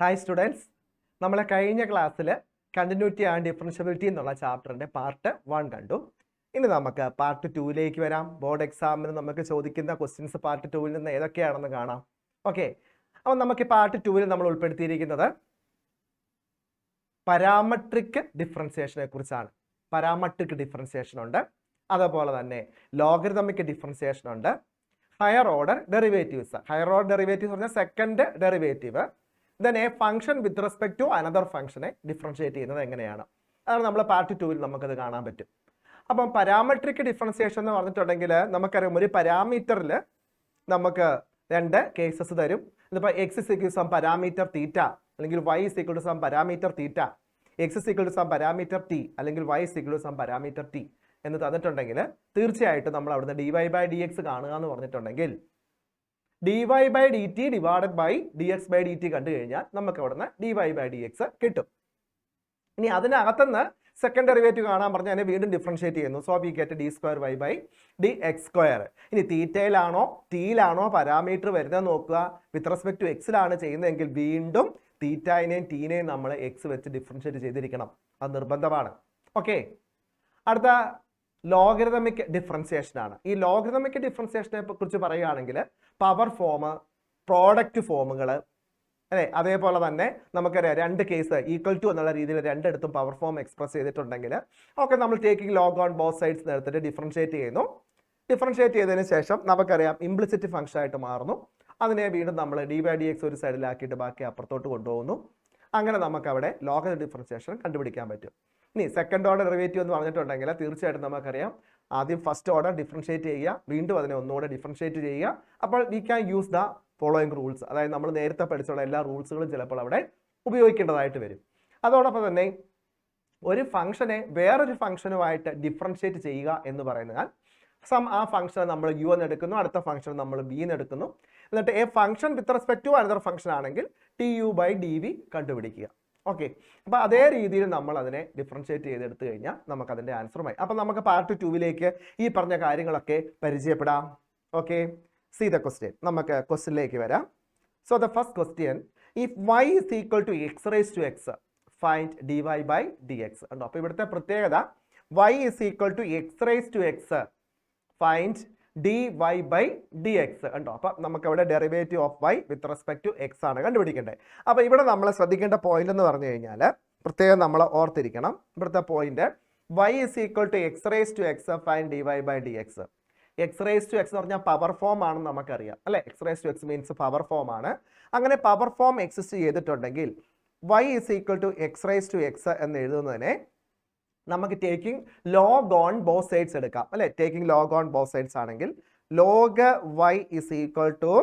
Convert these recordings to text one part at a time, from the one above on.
Hi students, നമ്മളെ കഴിഞ്ഞ ക്ലാസ്സിൽ കണ്ടിന്യൂറ്റി ആൻഡ് ഡിഫറൻഷ്യബിലിറ്റി എന്നുള്ള ചാപ്റ്ററിൻ്റെ പാർട്ട് 1 കണ്ടു. ഇനി നമുക്ക് പാർട്ട് 2ലേക്ക് വരാം. ബോർഡ് എക്സാമിന് നമുക്ക് ചോദിക്കുന്ന ക്വസ്റ്റ്യൻസ് പാർട്ട് 2-ൽ നിന്ന് ഏതൊക്കെയാണെന്ന് കാണാം. ഓക്കെ, അപ്പോൾ നമുക്ക് പാർട്ട് 2-ൽ നമ്മൾ ഉൾപ്പെടുത്തിയിരിക്കുന്നത് പാരാമെട്രിക് ഡിഫറൻസിയേഷനെ കുറിച്ചാണ്. പാരാമെട്രിക് ഡിഫറൻസിയേഷൻ ഉണ്ട്, അതുപോലെ തന്നെ ലോഗരിതമിക് ഡിഫറൻസിയേഷൻ ഉണ്ട്, higher order derivatives. Higher order derivatives പറഞ്ഞാൽ second derivative, then a function with respect to another function differentiate ചെയ്യുന്നത് എങ്ങനെയാണ്, അതാണ് നമ്മൾ പാർട്ട് 2-ൽ നമുക്കത് കാണാൻ പറ്റും. അപ്പം പാരാമെട്രിക് ഡിഫറൻസിയേഷൻ എന്ന് പറഞ്ഞിട്ടുണ്ടെങ്കിൽ നമുക്കറിയാം, ഒരു പാരാമീറ്ററിൽ നമുക്ക് രണ്ട് കേസസ് തരും. ഇതിപ്പോൾ X is equal to some parameter theta അല്ലെങ്കിൽ Y is equal to some parameter theta, X is equal to some parameter T അല്ലെങ്കിൽ Y is equal to some parameter T എന്ന് തന്നിട്ടുണ്ടെങ്കിൽ തീർച്ചയായിട്ടും നമ്മൾ അവിടുന്ന് dy/dx കാണുക എന്ന് പറഞ്ഞിട്ടുണ്ടെങ്കിൽ dy/dt ഡിവൈഡഡ് ബൈ dx/dt കണ്ടു കഴിഞ്ഞാൽ നമുക്ക് അവിടുന്ന് dy/dx കിട്ടും. ഇനി അതിനകത്തുനിന്ന് സെക്കൻഡ് ഡെറിവേറ്റീവ് കാണാൻ പറഞ്ഞാൽ അതിനെ വീണ്ടും ഡിഫറൻഷിയേറ്റ് ചെയ്യുന്നു. So we get d²y/dx². ഇനി തീറ്റയിലാണോ ടിയിലാണോ പാരാമീറ്റർ വരുന്നത് നോക്കുക. വിത്ത് റെസ്പെക്ട് ടു എക്സിലാണ് ചെയ്യുന്നതെങ്കിൽ വീണ്ടും തീറ്റയിനെയും ടീനെയും നമ്മൾ എക്സ് വെച്ച് ഡിഫറൻഷിയേറ്റ് ചെയ്തിരിക്കണം, അത് നിർബന്ധമാണ്. ഓക്കെ, അടുത്ത ലോഗരിതമിക് ഡിഫറൻസിയേഷൻ ആണ്. ഈ ലോഗരിതമിക് ഡിഫറൻസിയേഷനെ കുറിച്ച് പറയുകയാണെങ്കിൽ പവർ ഫോം, പ്രോഡക്റ്റ് ഫോമുകൾ അല്ലേ, അതേപോലെ തന്നെ നമുക്കറിയാം രണ്ട് കേസ് ഈക്വൽ ടു എന്നുള്ള രീതിയിൽ രണ്ടിടത്തും പവർ ഫോം എക്സ്പ്രസ് ചെയ്തിട്ടുണ്ടെങ്കിൽ ഓക്കെ, നമ്മൾ taking log on both sides എടുത്തിട്ട് ഡിഫറൻഷിയേറ്റ് ചെയ്യുന്നു. ഡിഫറൻഷിയേറ്റ് ചെയ്തതിന് ശേഷം നമുക്കറിയാം ഇംപ്ലിസിറ്റ് ഫംഗ്ഷൻ ആയിട്ട് മാറുന്നു. അതിനെ വീണ്ടും നമ്മൾ d/dx ഒരു സൈഡിലാക്കിയിട്ട് ബാക്കി അപ്പുറത്തോട്ട് കൊണ്ടുപോകുന്നു. അങ്ങനെ നമുക്ക് അവിടെ ലോഗരിതം ഡിഫറൻസിയേഷൻ കണ്ടുപിടിക്കാൻ പറ്റും. ഇനി സെക്കൻഡ് ഓർഡർ ഡെറിവേറ്റീവ് എന്ന് പറഞ്ഞിട്ടുണ്ടെങ്കിൽ തീർച്ചയായിട്ടും നമുക്കറിയാം, ആദ്യം ഫസ്റ്റ് ഓർഡർ ഡിഫറൻഷിയേറ്റ് ചെയ്യുക, വീണ്ടും അതിനെ ഒന്നുകൂടെ ഡിഫറൻഷിയേറ്റ് ചെയ്യുക. അപ്പോൾ we can use the following rules, അതായത് നമ്മൾ നേരത്തെ പഠിച്ചുള്ള എല്ലാ റൂൾസുകളും ചിലപ്പോൾ അവിടെ ഉപയോഗിക്കേണ്ടതായിട്ട് വരും. അതോടൊപ്പം തന്നെ ഒരു ഫംഗ്ഷനെ വേറൊരു ഫംഗ്ഷനുമായിട്ട് ഡിഫറൻഷിയേറ്റ് ചെയ്യുക എന്ന് പറയുന്നത് ആ ഫംഗ്ഷൻ നമ്മൾ യു എന്ന് എടുക്കുന്നു, അടുത്ത ഫംഗ്ഷൻ നമ്മൾ ബി എന്ന് എടുക്കുന്നു. എന്നിട്ട് a function with respect to another function ആണെങ്കിൽ tu/dv കണ്ടുപിടിക്കുക. ഓക്കെ, അപ്പോൾ അതേ രീതിയിൽ നമ്മൾ അതിനെ ഡിഫറൻഷിയേറ്റ് ചെയ്തെടുത്തു കഴിഞ്ഞാൽ നമുക്ക് അതിൻ്റെ ആൻസറുമായി. അപ്പം നമുക്ക് പാർട്ട് 2-ലേക്ക് ഈ പറഞ്ഞ കാര്യങ്ങളൊക്കെ പരിചയപ്പെടാം. Okay, see the question. നമുക്ക് ക്വസ്റ്റ്യനിലേക്ക് വരാം. So the first question, if y is equal to x raised to x find dy/dx. ഉണ്ടോ? അപ്പോൾ ഇവിടുത്തെ പ്രത്യേകത y is equal to x raised to x find dy/dx ഉണ്ടോ? അപ്പം നമുക്ക് അവിടെ derivative of y with respect to X ആണ് കണ്ടുപിടിക്കേണ്ടത്. അപ്പോൾ ഇവിടെ നമ്മൾ ശ്രദ്ധിക്കേണ്ട പോയിന്റ് എന്ന് പറഞ്ഞു കഴിഞ്ഞാൽ പ്രത്യേകം നമ്മൾ ഓർത്തിരിക്കണം. ഇവിടുത്തെ point y is equal to x raised to x find dy/dx. x raised to x എന്ന് പറഞ്ഞാൽ പവർ ഫോം ആണെന്ന് നമുക്കറിയാം അല്ലെ. x raised to x means power form ആണ്. അങ്ങനെ പവർ ഫോം എക്സിസ്റ്റ് ചെയ്തിട്ടുണ്ടെങ്കിൽ y is equal to x raised to x എന്ന് എഴുതുന്നതിനെ നമുക്ക് taking log on both sides എടുക്കാം അല്ലെ. Taking log on both sides ആണെങ്കിൽ log y is equal to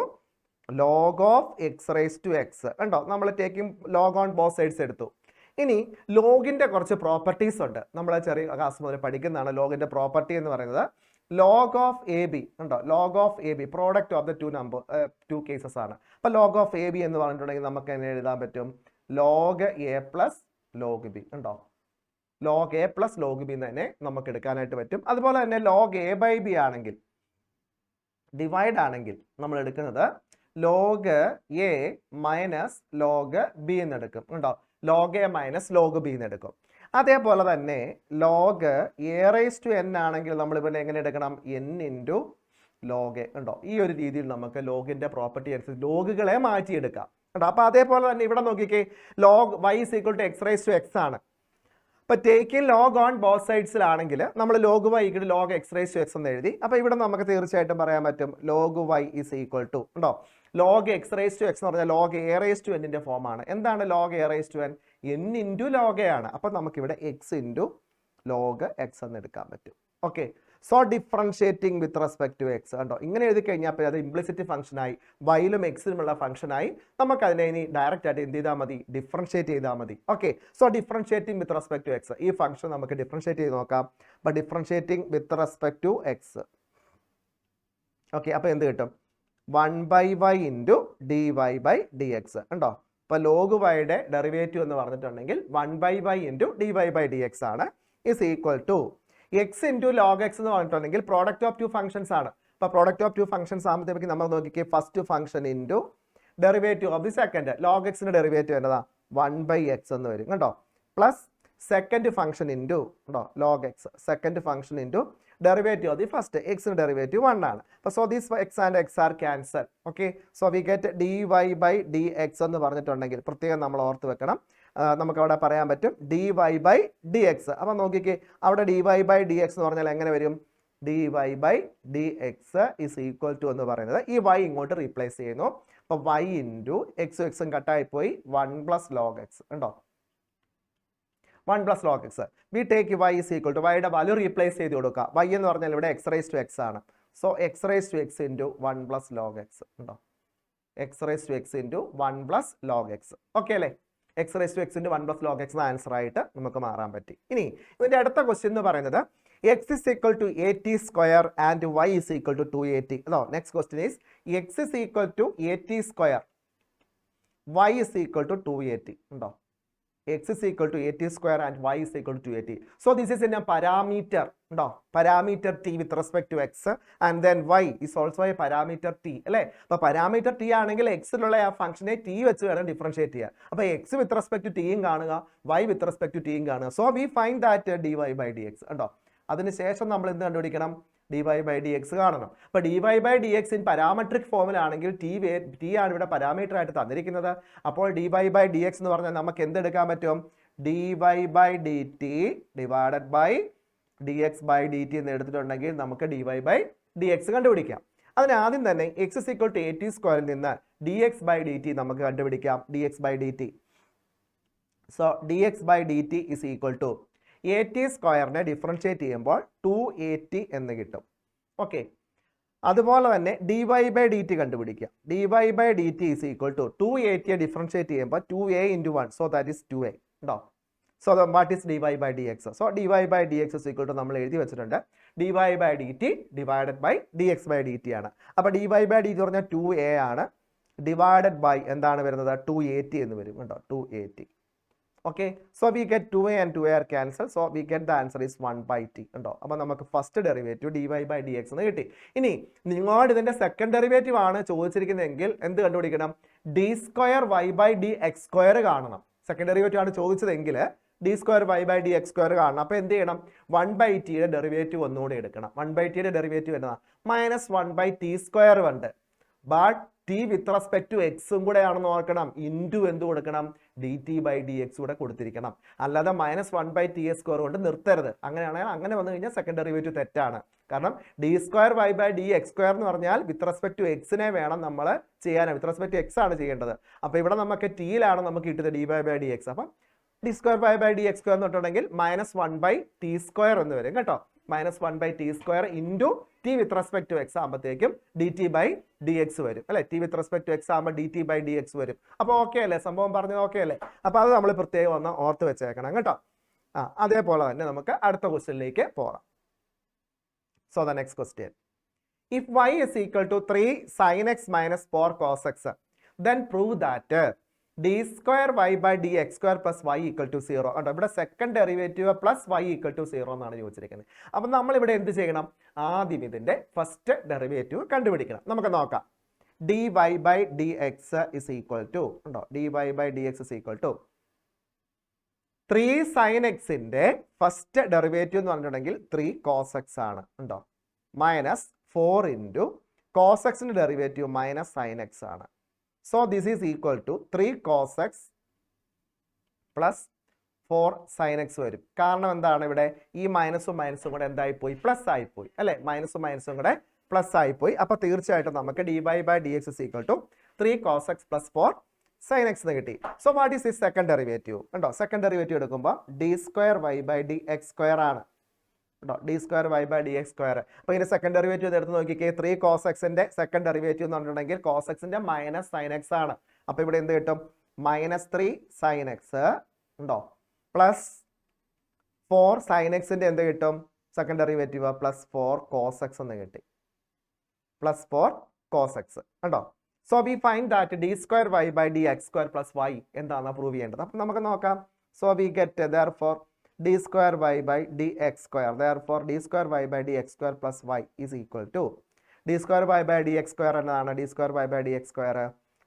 log of X raise to X ഉണ്ടോ. നമ്മൾ taking log on both sides എടുത്തു. ഇനി ലോഗിൻ്റെ കുറച്ച് പ്രോപ്പർട്ടീസ് ഉണ്ട്, നമ്മൾ ചെറിയ ക്ലാസ് മുതൽ പഠിക്കുന്നതാണ്. ലോഗിൻ്റെ പ്രോപ്പർട്ടി എന്ന് പറയുന്നത് ലോഗ് ഓഫ് എ ബി ഉണ്ടോ. Log of A B product of the two cases ആണ്. അപ്പോൾ ലോഗ് ഓഫ് എ ബി എന്ന് പറഞ്ഞിട്ടുണ്ടെങ്കിൽ നമുക്ക് എങ്ങനെ എഴുതാൻ പറ്റും? Log A plus log B ഉണ്ടോ. Log A plus log B തന്നെ നമുക്ക് എടുക്കാനായിട്ട് പറ്റും. അതുപോലെ തന്നെ ലോഗ് a/b ആണെങ്കിൽ ഡിവൈഡ് ആണെങ്കിൽ നമ്മൾ എടുക്കുന്നത് log A minus log B എന്ന് എടുക്കും ഉണ്ടോ. Log A minus log B എന്ന് എടുക്കും. അതേപോലെ തന്നെ ലോഗ് a⁻n ആണെങ്കിൽ നമ്മൾ ഇവിടെ എങ്ങനെ എടുക്കണം? n ഇൻറ്റു ലോഗ് എ ഉണ്ടോ. ഈ ഒരു രീതിയിൽ നമുക്ക് ലോഗിൻ്റെ പ്രോപ്പർട്ടി അനുസരിച്ച് ലോഗുകളെ മാറ്റിയെടുക്കാം കേട്ടോ. അപ്പോൾ അതേപോലെ തന്നെ ഇവിടെ നോക്കിക്കേ, log y is equal to x raised to x ആണ്. അപ്പോൾ ടേക്കിംഗ് ലോഗ് ഓൺ ബോത്ത് സൈഡ്സിലാണെങ്കിൽ നമ്മൾ log y equal to log x raised to x എന്ന് എഴുതി. അപ്പോൾ ഇവിടെ നമുക്ക് തീർച്ചയായിട്ടും പറയാൻ പറ്റും log y is equal to ഉണ്ടോ log x raised to x എന്ന് പറഞ്ഞാൽ ലോഗ് a⁻n ഫോമാണ്. എന്താണ് log a⁻n? n into log A ആണ്. അപ്പോൾ നമുക്കിവിടെ x ഇൻറ്റു ലോഗ് എക്സ് എന്ന് എടുക്കാൻ പറ്റും. Okay, so differentiating with respect to X ഉണ്ടോ. ഇങ്ങനെ എഴുതി കഴിഞ്ഞാൽ അത് ഇംപ്ലിസിറ്റ് ഫംഗ്ഷനായി, വൈയിലും എക്സിലുമുള്ള ഫംഗ്ഷനായി. നമുക്കതിനെ ഇനി ഡയറക്റ്റ് ആയിട്ട് എന്ത് ചെയ്താൽ മതി? ഡിഫറൻഷിയേറ്റ് ചെയ്താൽ മതി. Okay, so differentiating with respect to X, ഈ ഫംഗ്ഷൻ നമുക്ക് ഡിഫറൻഷിയേറ്റ് ചെയ്ത് നോക്കാം. അപ്പോൾ differentiating with respect to X. Okay, അപ്പോൾ എന്ത് കിട്ടും? 1/y ഇൻറ്റു dy/dx ഉണ്ടോ. അപ്പോൾ ലോഗ് വൈയുടെ ഡെറിവേറ്റീവ് എന്ന് പറഞ്ഞിട്ടുണ്ടെങ്കിൽ 1/y ഇൻറ്റു dy/dx ആണ്. Is equal to X into log X എന്ന് പറഞ്ഞിട്ടുണ്ടെങ്കിൽ പ്രോഡക്റ്റ് ഓഫ് ടു ഫംഗ്ഷൻസ് ആണ്. അപ്പോൾ പ്രോഡക്റ്റ് ഓഫ് ടു ഫംഗ്ഷൻസ് ആകുമ്പോഴത്തേക്ക് നമ്മൾ നോക്കിക്കേ, first function into derivative of the second log എക്സിന്റെ ഡെറിവേറ്റീവ് എന്നതാ 1/x എന്ന് വരും കേട്ടോ. പ്ലസ് സെക്കൻഡ് ഫംഗ്ഷൻ ഇൻറ്റു കേട്ടോ log X second function into derivative of the first എക്സിന് ഡെറിവേറ്റീവ് 1 ആണ്. അപ്പോൾ so these X and X are cancel. Okay, so we get dy/dx എന്ന് പറഞ്ഞിട്ടുണ്ടെങ്കിൽ പ്രത്യേകം നമ്മൾ ഓർത്ത് വെക്കണം. നമുക്ക് അവിടെ പറയാൻ പറ്റും dy/dx. അപ്പം നോക്കിക്കേ, അവിടെ dy/dx എന്ന് പറഞ്ഞാൽ എങ്ങനെ വരും? dy/dx is equal to എന്ന് പറയുന്നത് ഈ y ഇങ്ങോട്ട് റീപ്ലേസ് ചെയ്യുന്നു. അപ്പോൾ y ഇൻറ്റു എക്സും എക്സും കട്ടായി പോയി 1 + log x ഉണ്ടോ. 1 + log x. V take y is equal to y യുടെ വാല്യൂ റീപ്ലേസ് ചെയ്ത് കൊടുക്കുക. y എന്ന് പറഞ്ഞാൽ ഇവിടെ x⁻x ആണ്. So x⁻x into 1 + log x ഉണ്ടോ. x⁻x into 1 + log x. Okay അല്ലേ? x⁻x ഇൻറ്റു 1 + log x എന്ന ആൻസർ ആയിട്ട് നമുക്ക് മാറാൻ പറ്റി. ഇനി ഇതിൻ്റെ അടുത്ത ക്വസ്റ്റ്യൻ എന്ന് പറയുന്നത് x is equal to 80² and y is equal to 280. No, next question is x is equal to 80², y is equal to 280. No, x is equal to 80² and y is equal to 280. So this is in a parameter. No, parameter t with respect to x and then y is also a parameter t. അല്ലേ? അപ്പോൾ parameter t ആണെങ്കിൽ എക്സിലുള്ള ആ ഫംഗ്ഷനെ t വെച്ച് വേണം differentiate ചെയ്യുക. അപ്പോൾ x with respect to t യും കാണുക, y with respect to t യും കാണുക. So we find that dy/dx ഉണ്ടോ. അതിനുശേഷം നമ്മൾ എന്ത് കണ്ടുപിടിക്കണം? dy/dx കാണണം. അപ്പോൾ dy/dx ഇൻ പാരാമെട്രിക് ഫോമിലാണെങ്കിൽ t ആണ് ഇവിടെ പാരാമീറ്റർ ആയിട്ട് തന്നിരിക്കുന്നത്. അപ്പോൾ dy/dx എന്ന് പറഞ്ഞാൽ നമുക്ക് എന്തെടുക്കാൻ പറ്റും? dy/dt ഡിവൈഡഡ് ബൈ dx/dt എന്ന് എടുത്തിട്ടുണ്ടെങ്കിൽ നമുക്ക് dy/dx കണ്ടുപിടിക്കാം. അതിന് ആദ്യം തന്നെ x is equal to 80² നിന്ന് dx/dt നമുക്ക് കണ്ടുപിടിക്കാം. dx/dt. So dx/dt is equal to 80² differentiate ചെയ്യുമ്പോൾ 280 എന്ന് കിട്ടും. ഓക്കെ, അതുപോലെ തന്നെ dy/dt കണ്ടുപിടിക്കാം. dy/dt is equal to 280 differentiate ചെയ്യുമ്പോൾ 2a × 1, so that is 2a ഉണ്ടോ. So what is dy/dx? So dy/dx is equal to നമ്മൾ എഴുതി വെച്ചിട്ടുണ്ട് dy/dt ഡിവൈഡഡ് ബൈ dx/dt ആണ്. അപ്പോൾ dy/dt പറഞ്ഞാൽ 2a ആണ്, ഡിവൈഡഡ് ബൈ എന്താണ് വരുന്നത്? 280 എന്ന് വരും കേട്ടോ, 280. Okay, so we get 2a and 2a are cancelled, so we get the answer is 1/t ഉണ്ടോ. അപ്പോൾ നമുക്ക് ഫസ്റ്റ് ഡെറിവേറ്റീവ് dy/dx എന്ന് കിട്ടി. ഇനി നിങ്ങളോട് ഇതിന്റെ സെക്കൻഡ് ഡെറിവേറ്റീവ് ആണ് ചോദിച്ചിരിക്കുന്നതെങ്കിൽ എന്ത് കണ്ടുപിടിക്കണം? d²y/dx² കാണണം. സെക്കൻഡ് ഡെറിവേറ്റീവ് ആണ് ചോദിച്ചതെങ്കിൽ d²y/dx² കാണണം. അപ്പോൾ എന്ത് ചെയ്യണം? 1/t യുടെ ഡെറിവേറ്റീവ് ഒന്നുകൂടെ എടുക്കണം. 1/t യുടെ ഡെറിവേറ്റീവ് എന്നതാ -1/t² ഉണ്ട്. But t with respect to എക്സും കൂടെ ആണെന്ന് ഓർക്കണം. ഇൻറ്റു എന്ത് കൊടുക്കണം? dt/dx കൂടെ കൊടുത്തിരിക്കണം. അല്ലാതെ -1/t² കൊണ്ട് നിർത്തരുത്. അങ്ങനെയാണെങ്കിൽ അങ്ങനെ വന്നു കഴിഞ്ഞാൽ സെക്കൻഡ് ഡെറിവേറ്റീവ് തെറ്റാണ്. കാരണം d²y/dx² എന്ന് പറഞ്ഞാൽ വിത്ത് റെസ്പെക്ട് ടു എക്സിനെ വേണം നമ്മൾ ചെയ്യാൻ, വിത്ത് റെസ്പെക്ട് ടു എക്സ് ആണ് ചെയ്യേണ്ടത്. അപ്പോൾ ഇവിടെ നമുക്ക് ടിയിലാണ് നമുക്ക് കിട്ടുന്നത് dy/dx. അപ്പം d²y/dx² എന്ന് പറഞ്ഞിട്ടുണ്ടെങ്കിൽ -1/t² എന്ന് വരും കേട്ടോ. -1/t² into t with respect to X ആകുമ്പോഴത്തേക്കും dt/dx വരും അല്ലേ. t with respect to X ആകുമ്പോൾ dt/dx വരും. അപ്പോൾ ഓക്കെ അല്ലേ? സംഭവം പറഞ്ഞത് ഓക്കെ അല്ലേ? അപ്പോൾ അത് നമ്മൾ പ്രത്യേകം ഒന്ന് ഓർത്ത് വെച്ചേക്കണം കേട്ടോ. അതേപോലെ തന്നെ നമുക്ക് അടുത്ത ക്വസ്റ്റ്യനിലേക്ക് പോകാം. So the next question, if y is equal to 3 sin x minus 4 cos x, then prove that d²y/dx² plus y equal to 0. കേട്ടോ, ഇവിടെ second derivative plus y equal to 0 എന്നാണ് ചോദിച്ചിരിക്കുന്നത്. അപ്പം നമ്മളിവിടെ എന്ത് ചെയ്യണം? ആദ്യം ഇതിൻ്റെ ഫസ്റ്റ് ഡെറിവേറ്റീവ് കണ്ടുപിടിക്കണം. നമുക്ക് നോക്കാം. dy/dx is equal to ഉണ്ടോ, dy/dx is equal to 3 sin x ന്റെ ഫസ്റ്റ് ഡെറിവേറ്റീവ് എന്ന് പറഞ്ഞിട്ടുണ്ടെങ്കിൽ 3 cos x ആണ് ഉണ്ടോ, -4 × cos x ന്റെ ഡെറിവേറ്റീവ് -sin x ആണ്. So this is equal to 3 cos x plus 4 sin x വരും. കാരണം എന്താണ്? ഇവിടെ ഈ മൈനസും മൈനസും കൂടെ എന്തായിപ്പോയി? പ്ലസ് ആയിപ്പോയി അല്ലേ. മൈനസും മൈനസും കൂടെ പ്ലസ് ആയിപ്പോയി. അപ്പോൾ തീർച്ചയായിട്ടും നമുക്ക് dy/dx is equal to 3 cos x plus 4 sin x എന്ന് കിട്ടി. So what is this second derivative? ഉണ്ടോ, സെക്കൻഡ് ഡെറിവേറ്റീവ് എടുക്കുമ്പോൾ d²y/dx² ആണ് കേട്ടോ, d²y/dx². അപ്പോൾ ഇതിന്റെ സെക്കൻഡ് ഡെറിവേറ്റീവ് എടുത്ത് നോക്കിക്കേ. 3 cos x ന്റെ സെക്കൻഡ് ഡെറിവേറ്റീവ് എന്ന് പറഞ്ഞിട്ടുണ്ടെങ്കിൽ cos x ന്റെ -sin x ആണ്. അപ്പോൾ ഇവിടെ എന്ത് കിട്ടും? -3 sin x ഉണ്ടോ പ്ലസ് 4 sin x ന്റെ എന്ത് കിട്ടും? Second derivative plus 4 cos x എന്ന് കിട്ടി. പ്ലസ് 4 cos x ഉണ്ടോ. So we find that d²y/dx² plus y എന്താണ് പ്രൂവ് ചെയ്യേണ്ടത്? അപ്പം നമുക്ക് നോക്കാം. So we get therefore d²y/dx², therefore d²y/dx² plus y is equal to d²y/dx² എന്നതാണ് d²y/dx².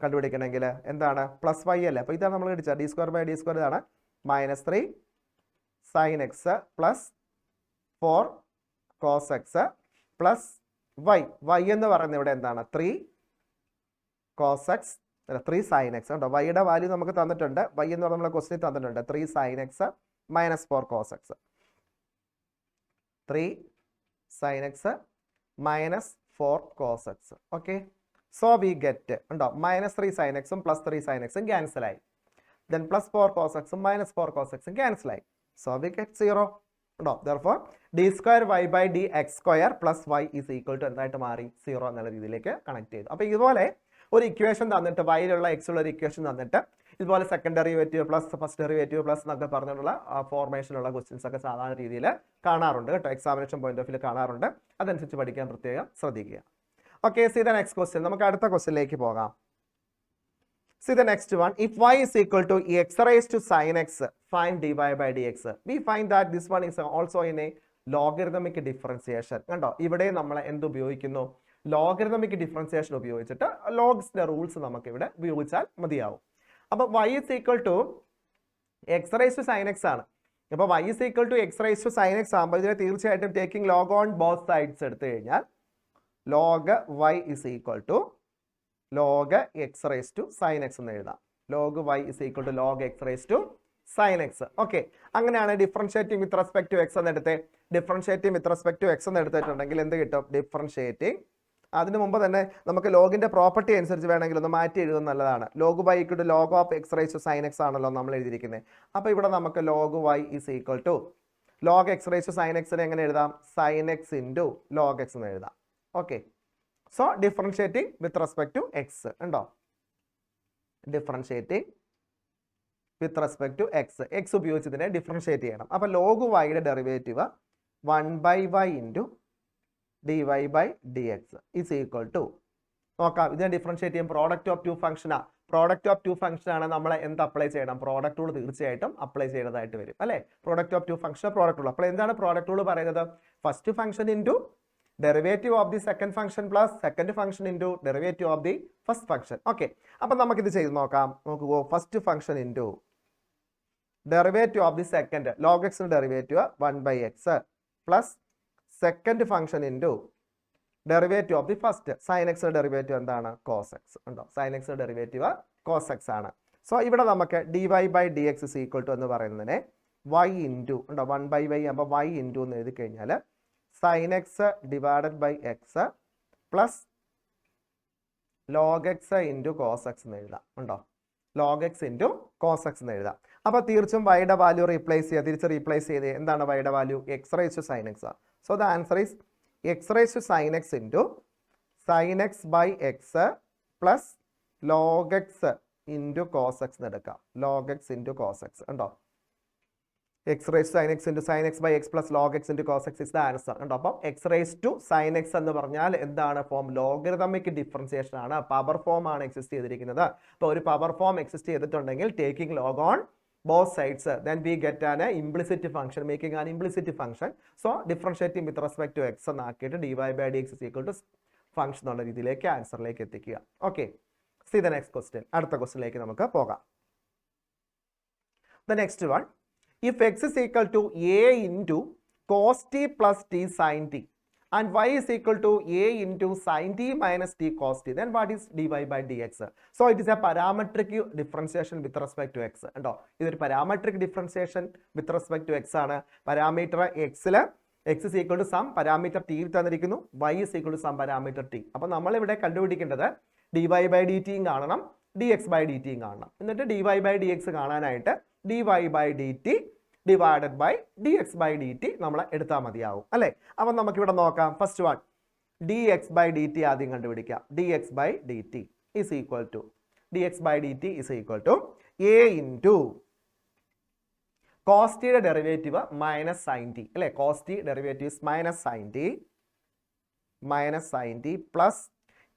കണ്ടുപിടിക്കണമെങ്കിൽ എന്താണ് പ്ലസ് വൈ അല്ലേ, അപ്പോൾ ഇതാണ് നമ്മൾ പഠിച്ചത് D square by D square ഇതാണ് -3 sin x plus 4 cos x plus Y എന്ന് പറയുന്നത് ഇവിടെ എന്താണ് 3 cos x 3 sin x കേട്ടോ. വൈയുടെ വാല്യൂ നമുക്ക് തന്നിട്ടുണ്ട്, വൈ എന്ന് പറഞ്ഞ നമ്മളെ ക്വസ്റ്റ്യൻ തന്നിട്ടുണ്ട് 3 sin x -4 cos x 3 sin x -4 cos x. Okay, so we get ഉണ്ടോ -3 sin x plus 3 sin x cancel ആയി, then plus 4 cos x -4 cos x cancel ആയി, സോ വി ഗെറ്റ് 0 ഉണ്ടോ. therefore d square y by dx square plus y is equal to എന്തായിട്ട് മാറി 0 എന്നുള്ള രീതിയിലേക്ക് connect ചെയ്തു. അപ്പോൾ ഇതുപോലെ ഒരു ഇക്വേഷൻ തന്നിട്ട് വൈയിലുള്ള എക്സ് ഉള്ള ഒരു ഇക്വേഷൻ തന്നിട്ട് ഇതുപോലെ second derivative plus first derivative plus എന്നൊക്കെ പറഞ്ഞിട്ടുള്ള ഫോർമേഷനുള്ള ക്വസ്റ്റ്യൻസ് ഒക്കെ സാധാരണ രീതിയിൽ കാണാറുണ്ട് കേട്ടോ, എക്സാമിനേഷൻ പോയിന്റ് ഓഫ് വ്യൂ കാണാറുണ്ട്. അതനുസരിച്ച് പഠിക്കാൻ പ്രത്യേകം ശ്രദ്ധിക്കുക. Okay, C the next question. നമുക്ക് അടുത്ത ക്വസ്റ്റ്യനിലേക്ക് പോകാം. See the next one. If y is equal to x raised to sin x, find dy by dx. We find that this one is also in a logarithmic differentiation. കണ്ടോ, ഇവിടെ നമ്മൾ എന്ത് ഉപയോഗിക്കുന്നു, logarithmic differentiation ഉപയോഗിച്ചിട്ട് ലോഗ്സിന്റെ rules നമുക്ക് ഇവിടെ ഉപയോഗിച്ചാൽ മതിയാവും. അപ്പോൾ y is equal to x raised to sin x ആണ്. അപ്പോൾ y is equal to x raised to sin x ആകുമ്പോൾ ഇതിനെ തീർച്ചയായിട്ടും taking log on both sides എടുത്തു കഴിഞ്ഞാൽ log y is equal to log x raised to sin x എന്ന് എഴുതാം. log y is equal to log x raised to sin x. Okay, അങ്ങനെയാണ് differentiating with respect to X എന്നെടുത്ത് differentiating with respect to X എന്ന് എടുത്തിട്ടുണ്ടെങ്കിൽ എന്ത് കിട്ടും, differentiating. അതിന് മുമ്പ് തന്നെ നമുക്ക് ലോഗിന്റെ പ്രോപ്പർട്ടി അനുസരിച്ച് വേണമെങ്കിൽ ഒന്ന് മാറ്റി എഴുതുന്നത് നല്ലതാണ്. Log y equal to log of X raise to sine X ആണല്ലോ നമ്മൾ എഴുതിയിരിക്കുന്നത്. അപ്പോൾ ഇവിടെ നമുക്ക് log y is equal to log X raise to sine എക്സിനെ എങ്ങനെ എഴുതാം, sine X into log X എന്ന് എഴുതാം. Okay, so differentiating with respect to X ഉണ്ടോ, differentiating with respect to X, X ഉപയോഗിച്ച് ഇതിനെ ഡിഫറൻഷിയേറ്റ് ചെയ്യണം. അപ്പോൾ ലോഗ് വൈയുടെ derivative 1/y into dy by dx is equal to, നോക്കാം ഇതിനെ ഡിഫറൻഷിയേറ്റ് ചെയ്യും പ്രോഡക്റ്റ് ഓഫ് ടു ഫംഗ്ഷനാണ്. പ്രോഡക്റ്റ് ഓഫ് ടു ഫംഗ്ഷൻ ആണ് നമ്മൾ എന്ത് അപ്ലൈ ചെയ്യണം, പ്രോഡക്റ്റ് റൂൾ തീർച്ചയായിട്ടും അപ്ലൈ ചെയ്യേണ്ടതായിട്ട് വരും അല്ലേ. Product of two function product rule. അപ്പോൾ എന്താണ് പ്രോഡക്റ്റ് റൂൾ പറയുന്നത്, first function into derivative of the second function plus second function into derivative of the first function. Okay, അപ്പം നമുക്കിത് ചെയ്ത് നോക്കാം. നോക്കുക, first function into derivative of the second log എക്സിന് derivative 1/x plus second function into derivative of the first sine എക്സിന് derivative എന്താണ്, cos X ഉണ്ടോ, sine എക്സിന് ഡെറിവേറ്റീവ് കോസ് എക്സ് ആണ്. സോ ഇവിടെ നമുക്ക് dy by dx is equal to എന്ന് പറയുന്നതിനെ y ഇൻറ്റു ഉണ്ടോ 1/y അപ്പോൾ y ഇൻറ്റു എന്ന് എഴുതി കഴിഞ്ഞാൽ sine X divided by X plus log X into cos X എന്ന് എഴുതാം ഉണ്ടോ, log X into cos X എന്ന് എഴുതാം. അപ്പോൾ തീർച്ചയായും വൈയുടെ വാല്യൂ റീപ്ലേസ് ചെയ്യുക, തിരിച്ച് റീപ്ലേസ് ചെയ്ത് എന്താണ് വൈയുടെ value, x raise to sine x. So the answer is x raise to sine X into sine x by X plus log X into cos X എന്ന് എടുക്കാം, log X into cos X ഉണ്ടോ, x raise to sine X into sine x by X plus log X into cos x is the answer ഉണ്ടോ. അപ്പം x raise to sine x എന്ന് പറഞ്ഞാൽ എന്താണ് form, logarithmic differentiation ആണ്, power form ആണ് exist ചെയ്തിരിക്കുന്നത്. അപ്പോൾ ഒരു പവർ ഫോം എക്സിസ്റ്റ് ചെയ്തിട്ടുണ്ടെങ്കിൽ taking log on both sides, then we get an implicit function, making an implicit function. So differentiating with respect to x എന്നാക്കിയിട്ട് dy by dx is equal to function എന്നുള്ള രീതിയിലേക്ക് ആൻസറിലേക്ക് എത്തിക്കുക. Okay, see the next question. അടുത്ത ക്വസ്റ്റ്യനിലേക്ക് നമുക്ക് പോകാം. The next one, if x is equal to a into cos t plus t sin t and y is equal to a into sin t minus t cos t, then what is dy by dx? So it is a parametric differentiation with respect to x. ഉണ്ടോ, ഇതൊരു parametric differentiation with respect to x ആണ്. Parameter എക്സിൽ x is equal to some parameter t തന്നിരിക്കുന്നു, y is equal to some parameter t. അപ്പോൾ നമ്മൾ ഇവിടെ കണ്ടുപിടിക്കേണ്ടത് dy by dt കാണണം, dx by dt കാണണം. എന്നിട്ട് dy by dx കാണാനായിട്ട് dy by dt divided by dx by dt നമ്മൾ എടുത്താൽ മതിയാവും അല്ലേ. അപ്പം നമുക്കിവിടെ നോക്കാം. First one dx by dt ആദ്യം കണ്ടുപിടിക്കാം. dx by dt is equal to dx by dt is equal to a into cos ടിയുടെ ഡെറിവേറ്റീവ് മൈനസ് സൈൻ ടി അല്ലേ. Cos T derivatives minus sine T plus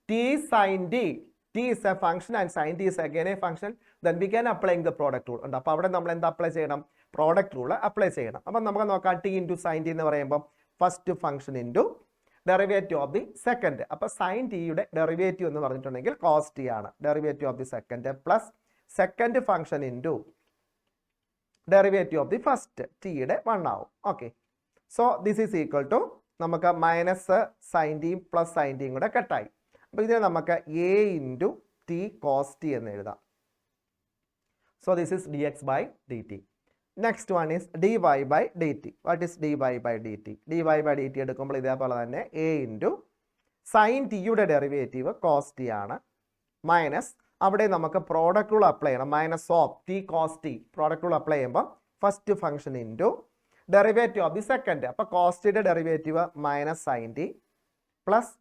T sine T. t is a function and sin t is again a function, then we can applying the product rule ഉണ്ട്. അപ്പോൾ അവിടെ നമ്മൾ എന്താ apply ചെയ്യണം, product rule apply ചെയ്യണം. അപ്പം നമുക്ക് നോക്കാം ടി ഇൻറ്റു സൈൻ ടി എന്ന് പറയുമ്പോൾ first function into derivative of the second. അപ്പോൾ സൈൻ ടിയുടെ ഡെറിവേറ്റീവ് എന്ന് പറഞ്ഞിട്ടുണ്ടെങ്കിൽ കോസ് ടി ആണ്. Derivative of the second plus second function into derivative of the first ടിയുടെ 1 ആവും. Okay, so this is equal to നമുക്ക് മൈനസ് സൈൻ ടിയും plus sine ടിയും കൂടെ കട്ടായി. അപ്പോൾ ഇതിനെ നമുക്ക് A into T cos T എന്ന് എഴുതാം. So this is D X by D T. Next one is d Y by D t. What is d Y by D t? D Y by D t എടുക്കുമ്പോൾ ഇതേപോലെ തന്നെ a into sine ടിയുടെ derivative cos T ആണ്, minus അവിടെ നമുക്ക് product rule apply ചെയ്യണം. Minus of t cos t product rule apply ചെയ്യുമ്പോൾ first function into derivative of the second. അപ്പോൾ കോസ് ടിയുടെ derivative minus sine T plus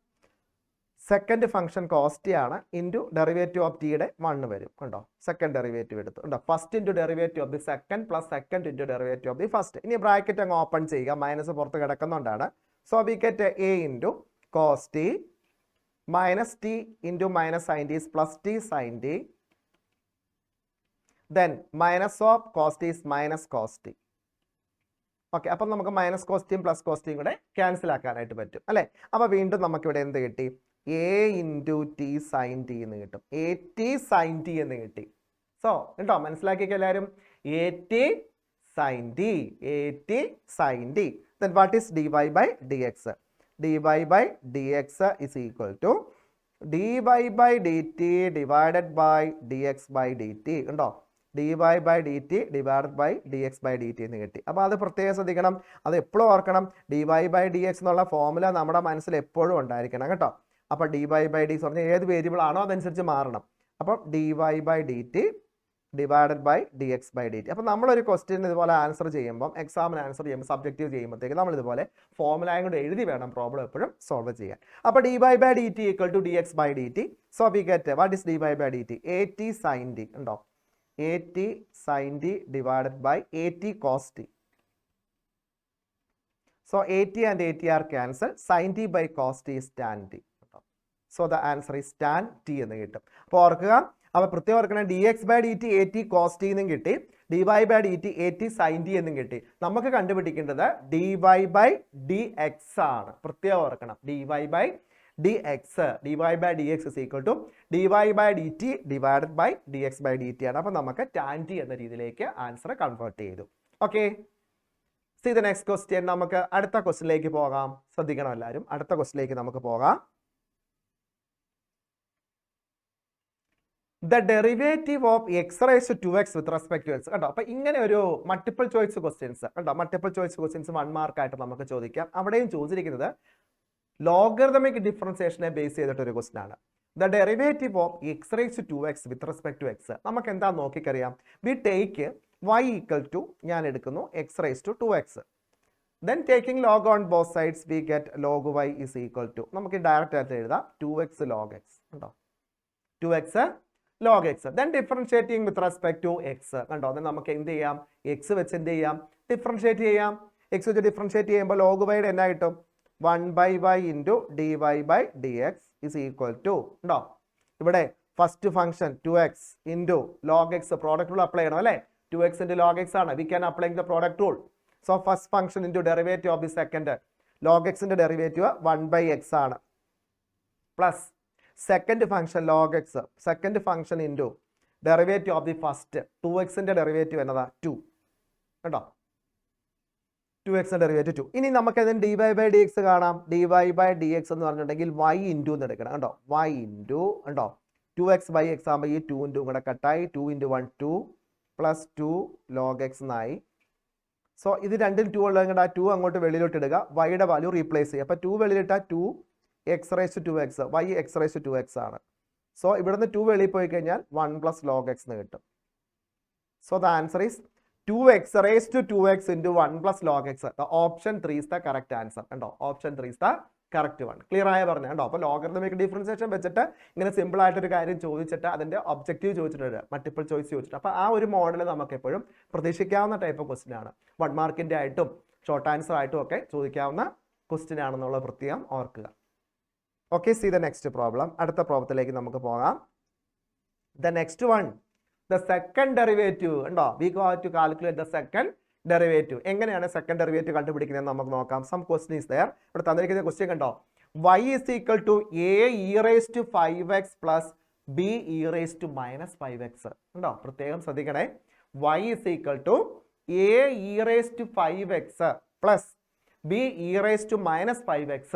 second function cos T ആണ് into derivative of ടിയുടെ 1 വരും. കണ്ടോ, second derivative എടുത്തു. കണ്ടോ, first into derivative of the second plus second into derivative of the first. ഇനി bracket അങ്ങ് ഓപ്പൺ ചെയ്യുക, മൈനസ് പുറത്ത് കിടക്കുന്നതുകൊണ്ടാണ്. So we get a into cos t minus t into minus sine T plus T sine t, then minus of cos t minus cos t. Okay, അപ്പം നമുക്ക് minus കോസ്റ്റിയും plus കോസ്റ്റിയും കൂടെ cancel ആക്കാനായിട്ട് പറ്റും അല്ലേ. അപ്പോൾ വീണ്ടും നമുക്കിവിടെ എന്ത് കിട്ടി? A into T sine T എന്ന് കിട്ടും. എ ടി സൈൻ ടി എന്ന് കിട്ടി. സോ കേട്ടോ, മനസ്സിലാക്കിയൊക്കെ എല്ലാവരും? A T sine t, A T sine t. Then what is d Y by D X? D Y by D X is equal to D Y by D T divided by D X by D t. ഉണ്ടോ, D Y by D T divided by D X by D t എന്ന് കിട്ടി. അപ്പോൾ അത് പ്രത്യേകം ശ്രദ്ധിക്കണം, അത് എപ്പോഴും ഓർക്കണം. D Y by D x എന്നുള്ള ഫോർമുല നമ്മുടെ മനസ്സിൽ എപ്പോഴും ഉണ്ടായിരിക്കണം കേട്ടോ. അപ്പോൾ ഡി വൈ ബൈ ഡി പറഞ്ഞാൽ ഏത് വേരിയബിൾ ആണോ അതനുസരിച്ച് മാറണം. അപ്പം D Y by D T divided by D X by D T. അപ്പോൾ നമ്മളൊരു ക്വസ്റ്റ്യൻ ഇതുപോലെ ആൻസർ ചെയ്യുമ്പം, എക്സാമിന് ആൻസർ ചെയ്യുമ്പോൾ, സബ്ജക്റ്റീവ് ചെയ്യുമ്പോഴത്തേക്ക് നമ്മൾ ഇതുപോലെ ഫോർമുലയും കൂടെ എഴുതി വേണം പ്രോബ്ലം എപ്പോഴും സോൾവ് ചെയ്യാൻ. അപ്പോൾ d Y by D t equal to d X by D t. So we get what is d Y by D T? A T sine t. ഉണ്ടോ, a T sine t divided by a T cos t. So a t and a t are cancel. Sine t by cos t is tan t. So the answer is tan t എന്ന് കിട്ടും. അപ്പോൾ ഓർക്കുക, അപ്പോൾ പ്രത്യേകം ഓർക്കണം, D X by D T A T cos T എന്നും കിട്ടി, D Y by D T A T sine T എന്നും കിട്ടി. നമുക്ക് കണ്ടുപിടിക്കേണ്ടത് D Y by D X ആണ്. പ്രത്യേകം ഓർക്കണം, D Y by D X, D Y by D X is equal to D Y by D T divided by D X by D T ആണ്. അപ്പോൾ നമുക്ക് tan t എന്ന രീതിയിലേക്ക് answer convert ചെയ്തു. Okay, see the next question. നമുക്ക് അടുത്ത ക്വസ്റ്റ്യനിലേക്ക് പോകാം. ശ്രദ്ധിക്കണം എല്ലാവരും, അടുത്ത ക്വസ്റ്റ്യനിലേക്ക് നമുക്ക് പോകാം. The derivative of X raise to 2x with respect to x. കേട്ടോ, അപ്പോൾ ഇങ്ങനെ ഒരു മൾട്ടിപ്പിൾ ചോയ്സ് ക്വസ്റ്റ്യൻസ് കേട്ടോ, മൾട്ടിപ്പിൾ ചോയ്സ് ക്വസ്റ്റ്യൻസ് 1 മാർക്കായിട്ട് നമുക്ക് ചോദിക്കാം. അവിടെയും ചോദിച്ചിരിക്കുന്നത് ലോഗറിതമിക് ഡിഫറൻസിയേഷനെ ബേസ് ചെയ്തിട്ടൊരു ക്വസ്റ്റ്യൻ ആണ്. The derivative of X raise to 2x with respect to x. നമുക്ക് എന്താ നോക്കിക്കറിയാം? We take y equal to, ഞാൻ എടുക്കുന്നു x raise to 2x. Then taking log on both sides we get log y is equal to, നമുക്ക് direct ആയിട്ട് എഴുതാം 2x log x. കണ്ടോ, 2x log x. Then differentiating with respect to X. കണ്ടോ, then നമുക്ക് എന്ത് ചെയ്യാം? X വെച്ച് എന്ത് ചെയ്യാം? ഡിഫറൻഷിയേറ്റ് ചെയ്യാം. എക്സ് വെച്ച് ഡിഫറൻഷിയേറ്റ് ചെയ്യുമ്പോൾ ലോഗ് വൈയുടെ എന്നാ കിട്ടും? 1/y into d Y by D X is equal to, ഉണ്ടോ, ഇവിടെ first function 2x into log x product rule apply ചെയ്യണം അല്ലേ. 2x ഇൻറ്റു ലോഗ് എക്സ് ആണ്, we can apply the product rule. So first function into derivative of the second, log എക്സിൻ്റെ derivative 1/x ആണ്, plus second function log X, second function into derivative of the first 2xൻ്റെ derivative എന്നതാ 2. കേട്ടോ, 2x derivative 2. ഇനി നമുക്ക് അതിന് d Y by D x കാണാം. D Y by D x എന്ന് പറഞ്ഞിട്ടുണ്ടെങ്കിൽ y ഇൻറ്റു എന്ന് എടുക്കണം. കണ്ടോ, y ഇൻറ്റു, കണ്ടോ 2x ബൈ എക്സ് ആകുമ്പോൾ ഈ 2 ഇൻറ്റു കൂടെ കട്ടായി, 2 ഇൻറ്റു 1 2 പ്ലസ് 2 ലോഗ് എക്സ് എന്നായി. സോ ഇത് രണ്ടിൽ 2 ഉള്ളത് കൊണ്ട് ആ 2 അങ്ങോട്ട് വെളിയിലോട്ട് ഇടുക, വൈയുടെ വാല്യൂ റീപ്ലേസ് ചെയ്യുക. അപ്പോൾ 2 വെളിയിലിട്ടാൽ 2x raise to 2x, y x raise to 2x ആണ്. സോ ഇവിടുന്ന് 2 വെളിയിൽ പോയി കഴിഞ്ഞാൽ 1 പ്ലസ് ലോഗ് എക്സ് എന്ന് കിട്ടും. So the answer is 2x raised to 2x into 1 plus log x. The option 3 is the correct answer. കണ്ടോ, option 3 is the correct one. Clear ആയ പറഞ്ഞു കേട്ടോ. അപ്പോൾ ലോഗറിതമിക് ഡിഫറൻസിയേഷൻ വെച്ചിട്ട് ഇങ്ങനെ സിമ്പിൾ ആയിട്ടൊരു കാര്യം ചോദിച്ചിട്ട് അതിന്റെ ഒബ്ജക്റ്റീവ് ചോദിച്ചിട്ടുണ്ട്, മൾട്ടിപ്പിൾ ചോയ്സ് ചോദിച്ചിട്ട്. അപ്പോൾ ആ ഒരു മോഡൽ നമുക്ക് എപ്പോഴും പ്രതീക്ഷിക്കാവുന്ന ടൈപ്പ് ഓഫ് ക്വസ്റ്റ്യൻ ആണ്. 1 മാർക്കിന്റെ ആയിട്ടും ഷോർട്ട് ആൻസർ ആയിട്ടും ഒക്കെ ചോദിക്കാവുന്ന ക്വസ്റ്റ്യൻ ആണെന്നുള്ള പ്രത്യേകം ഓർക്കുക. Okay, see the next problem. അടുത്ത പ്രോബ്ലത്തിലേക്ക് നമുക്ക് പോകാം. The next one, the second derivative. ഉണ്ടോ, we go to calculate the second derivative. എങ്ങനെയാണ് സെക്കൻഡ് ഡെറിവേറ്റീവ് കണ്ടുപിടിക്കുന്നത് നമുക്ക് നോക്കാം. Some question is there. ഇവിടെ തന്നിരിക്കുന്ന ക്വസ്റ്റ്യൻ കണ്ടോ, y is equal to a e raised to 5x plus b e raised to minus 5x. ഉണ്ടോ? പ്രത്യേകം ശ്രദ്ധിക്കണേ. y is equal to a e raised to 5x plus b e raised to minus 5x.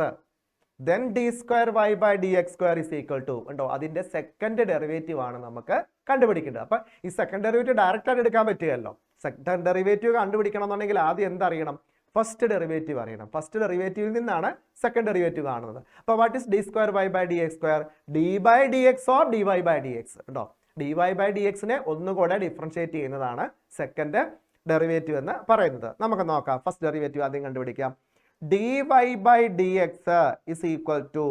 Then d square y by dx square is equal to, ഉണ്ടോ? അതിന്റെ second derivative ആണ് നമുക്ക് കണ്ടുപിടിക്കേണ്ടത്. അപ്പൊ ഈ സെക്കൻഡ് ഡെറിവേറ്റീവ് ഡയറക്റ്റ് ആയിട്ട് എടുക്കാൻ പറ്റുകയല്ലോ. Second derivative കണ്ടുപിടിക്കണം എന്നുണ്ടെങ്കിൽ ആദ്യം എന്തറിയണം? ഫസ്റ്റ് ഡെറിവേറ്റീവ് അറിയണം. ഫസ്റ്റ് ഡെറിവേറ്റീവിൽ നിന്നാണ് സെക്കൻഡ് ഡെറിവേറ്റീവ് കാണുന്നത്. അപ്പോൾ what is D square Y by D X square? D by D X or D Y by D X. ഉണ്ടോ? ഡി വൈ ബൈ ഡി എക്സിനെ ഒന്നുകൂടെ ഡിഫറൻഷിയേറ്റ് ചെയ്യുന്നതാണ് സെക്കൻഡ് ഡെറിവേറ്റീവ് എന്ന് പറയുന്നത്. നമുക്ക് നോക്കാം. ഫസ്റ്റ് ഡെറിവേറ്റീവ് ആദ്യം കണ്ടുപിടിക്കാം. dy by dx is equal to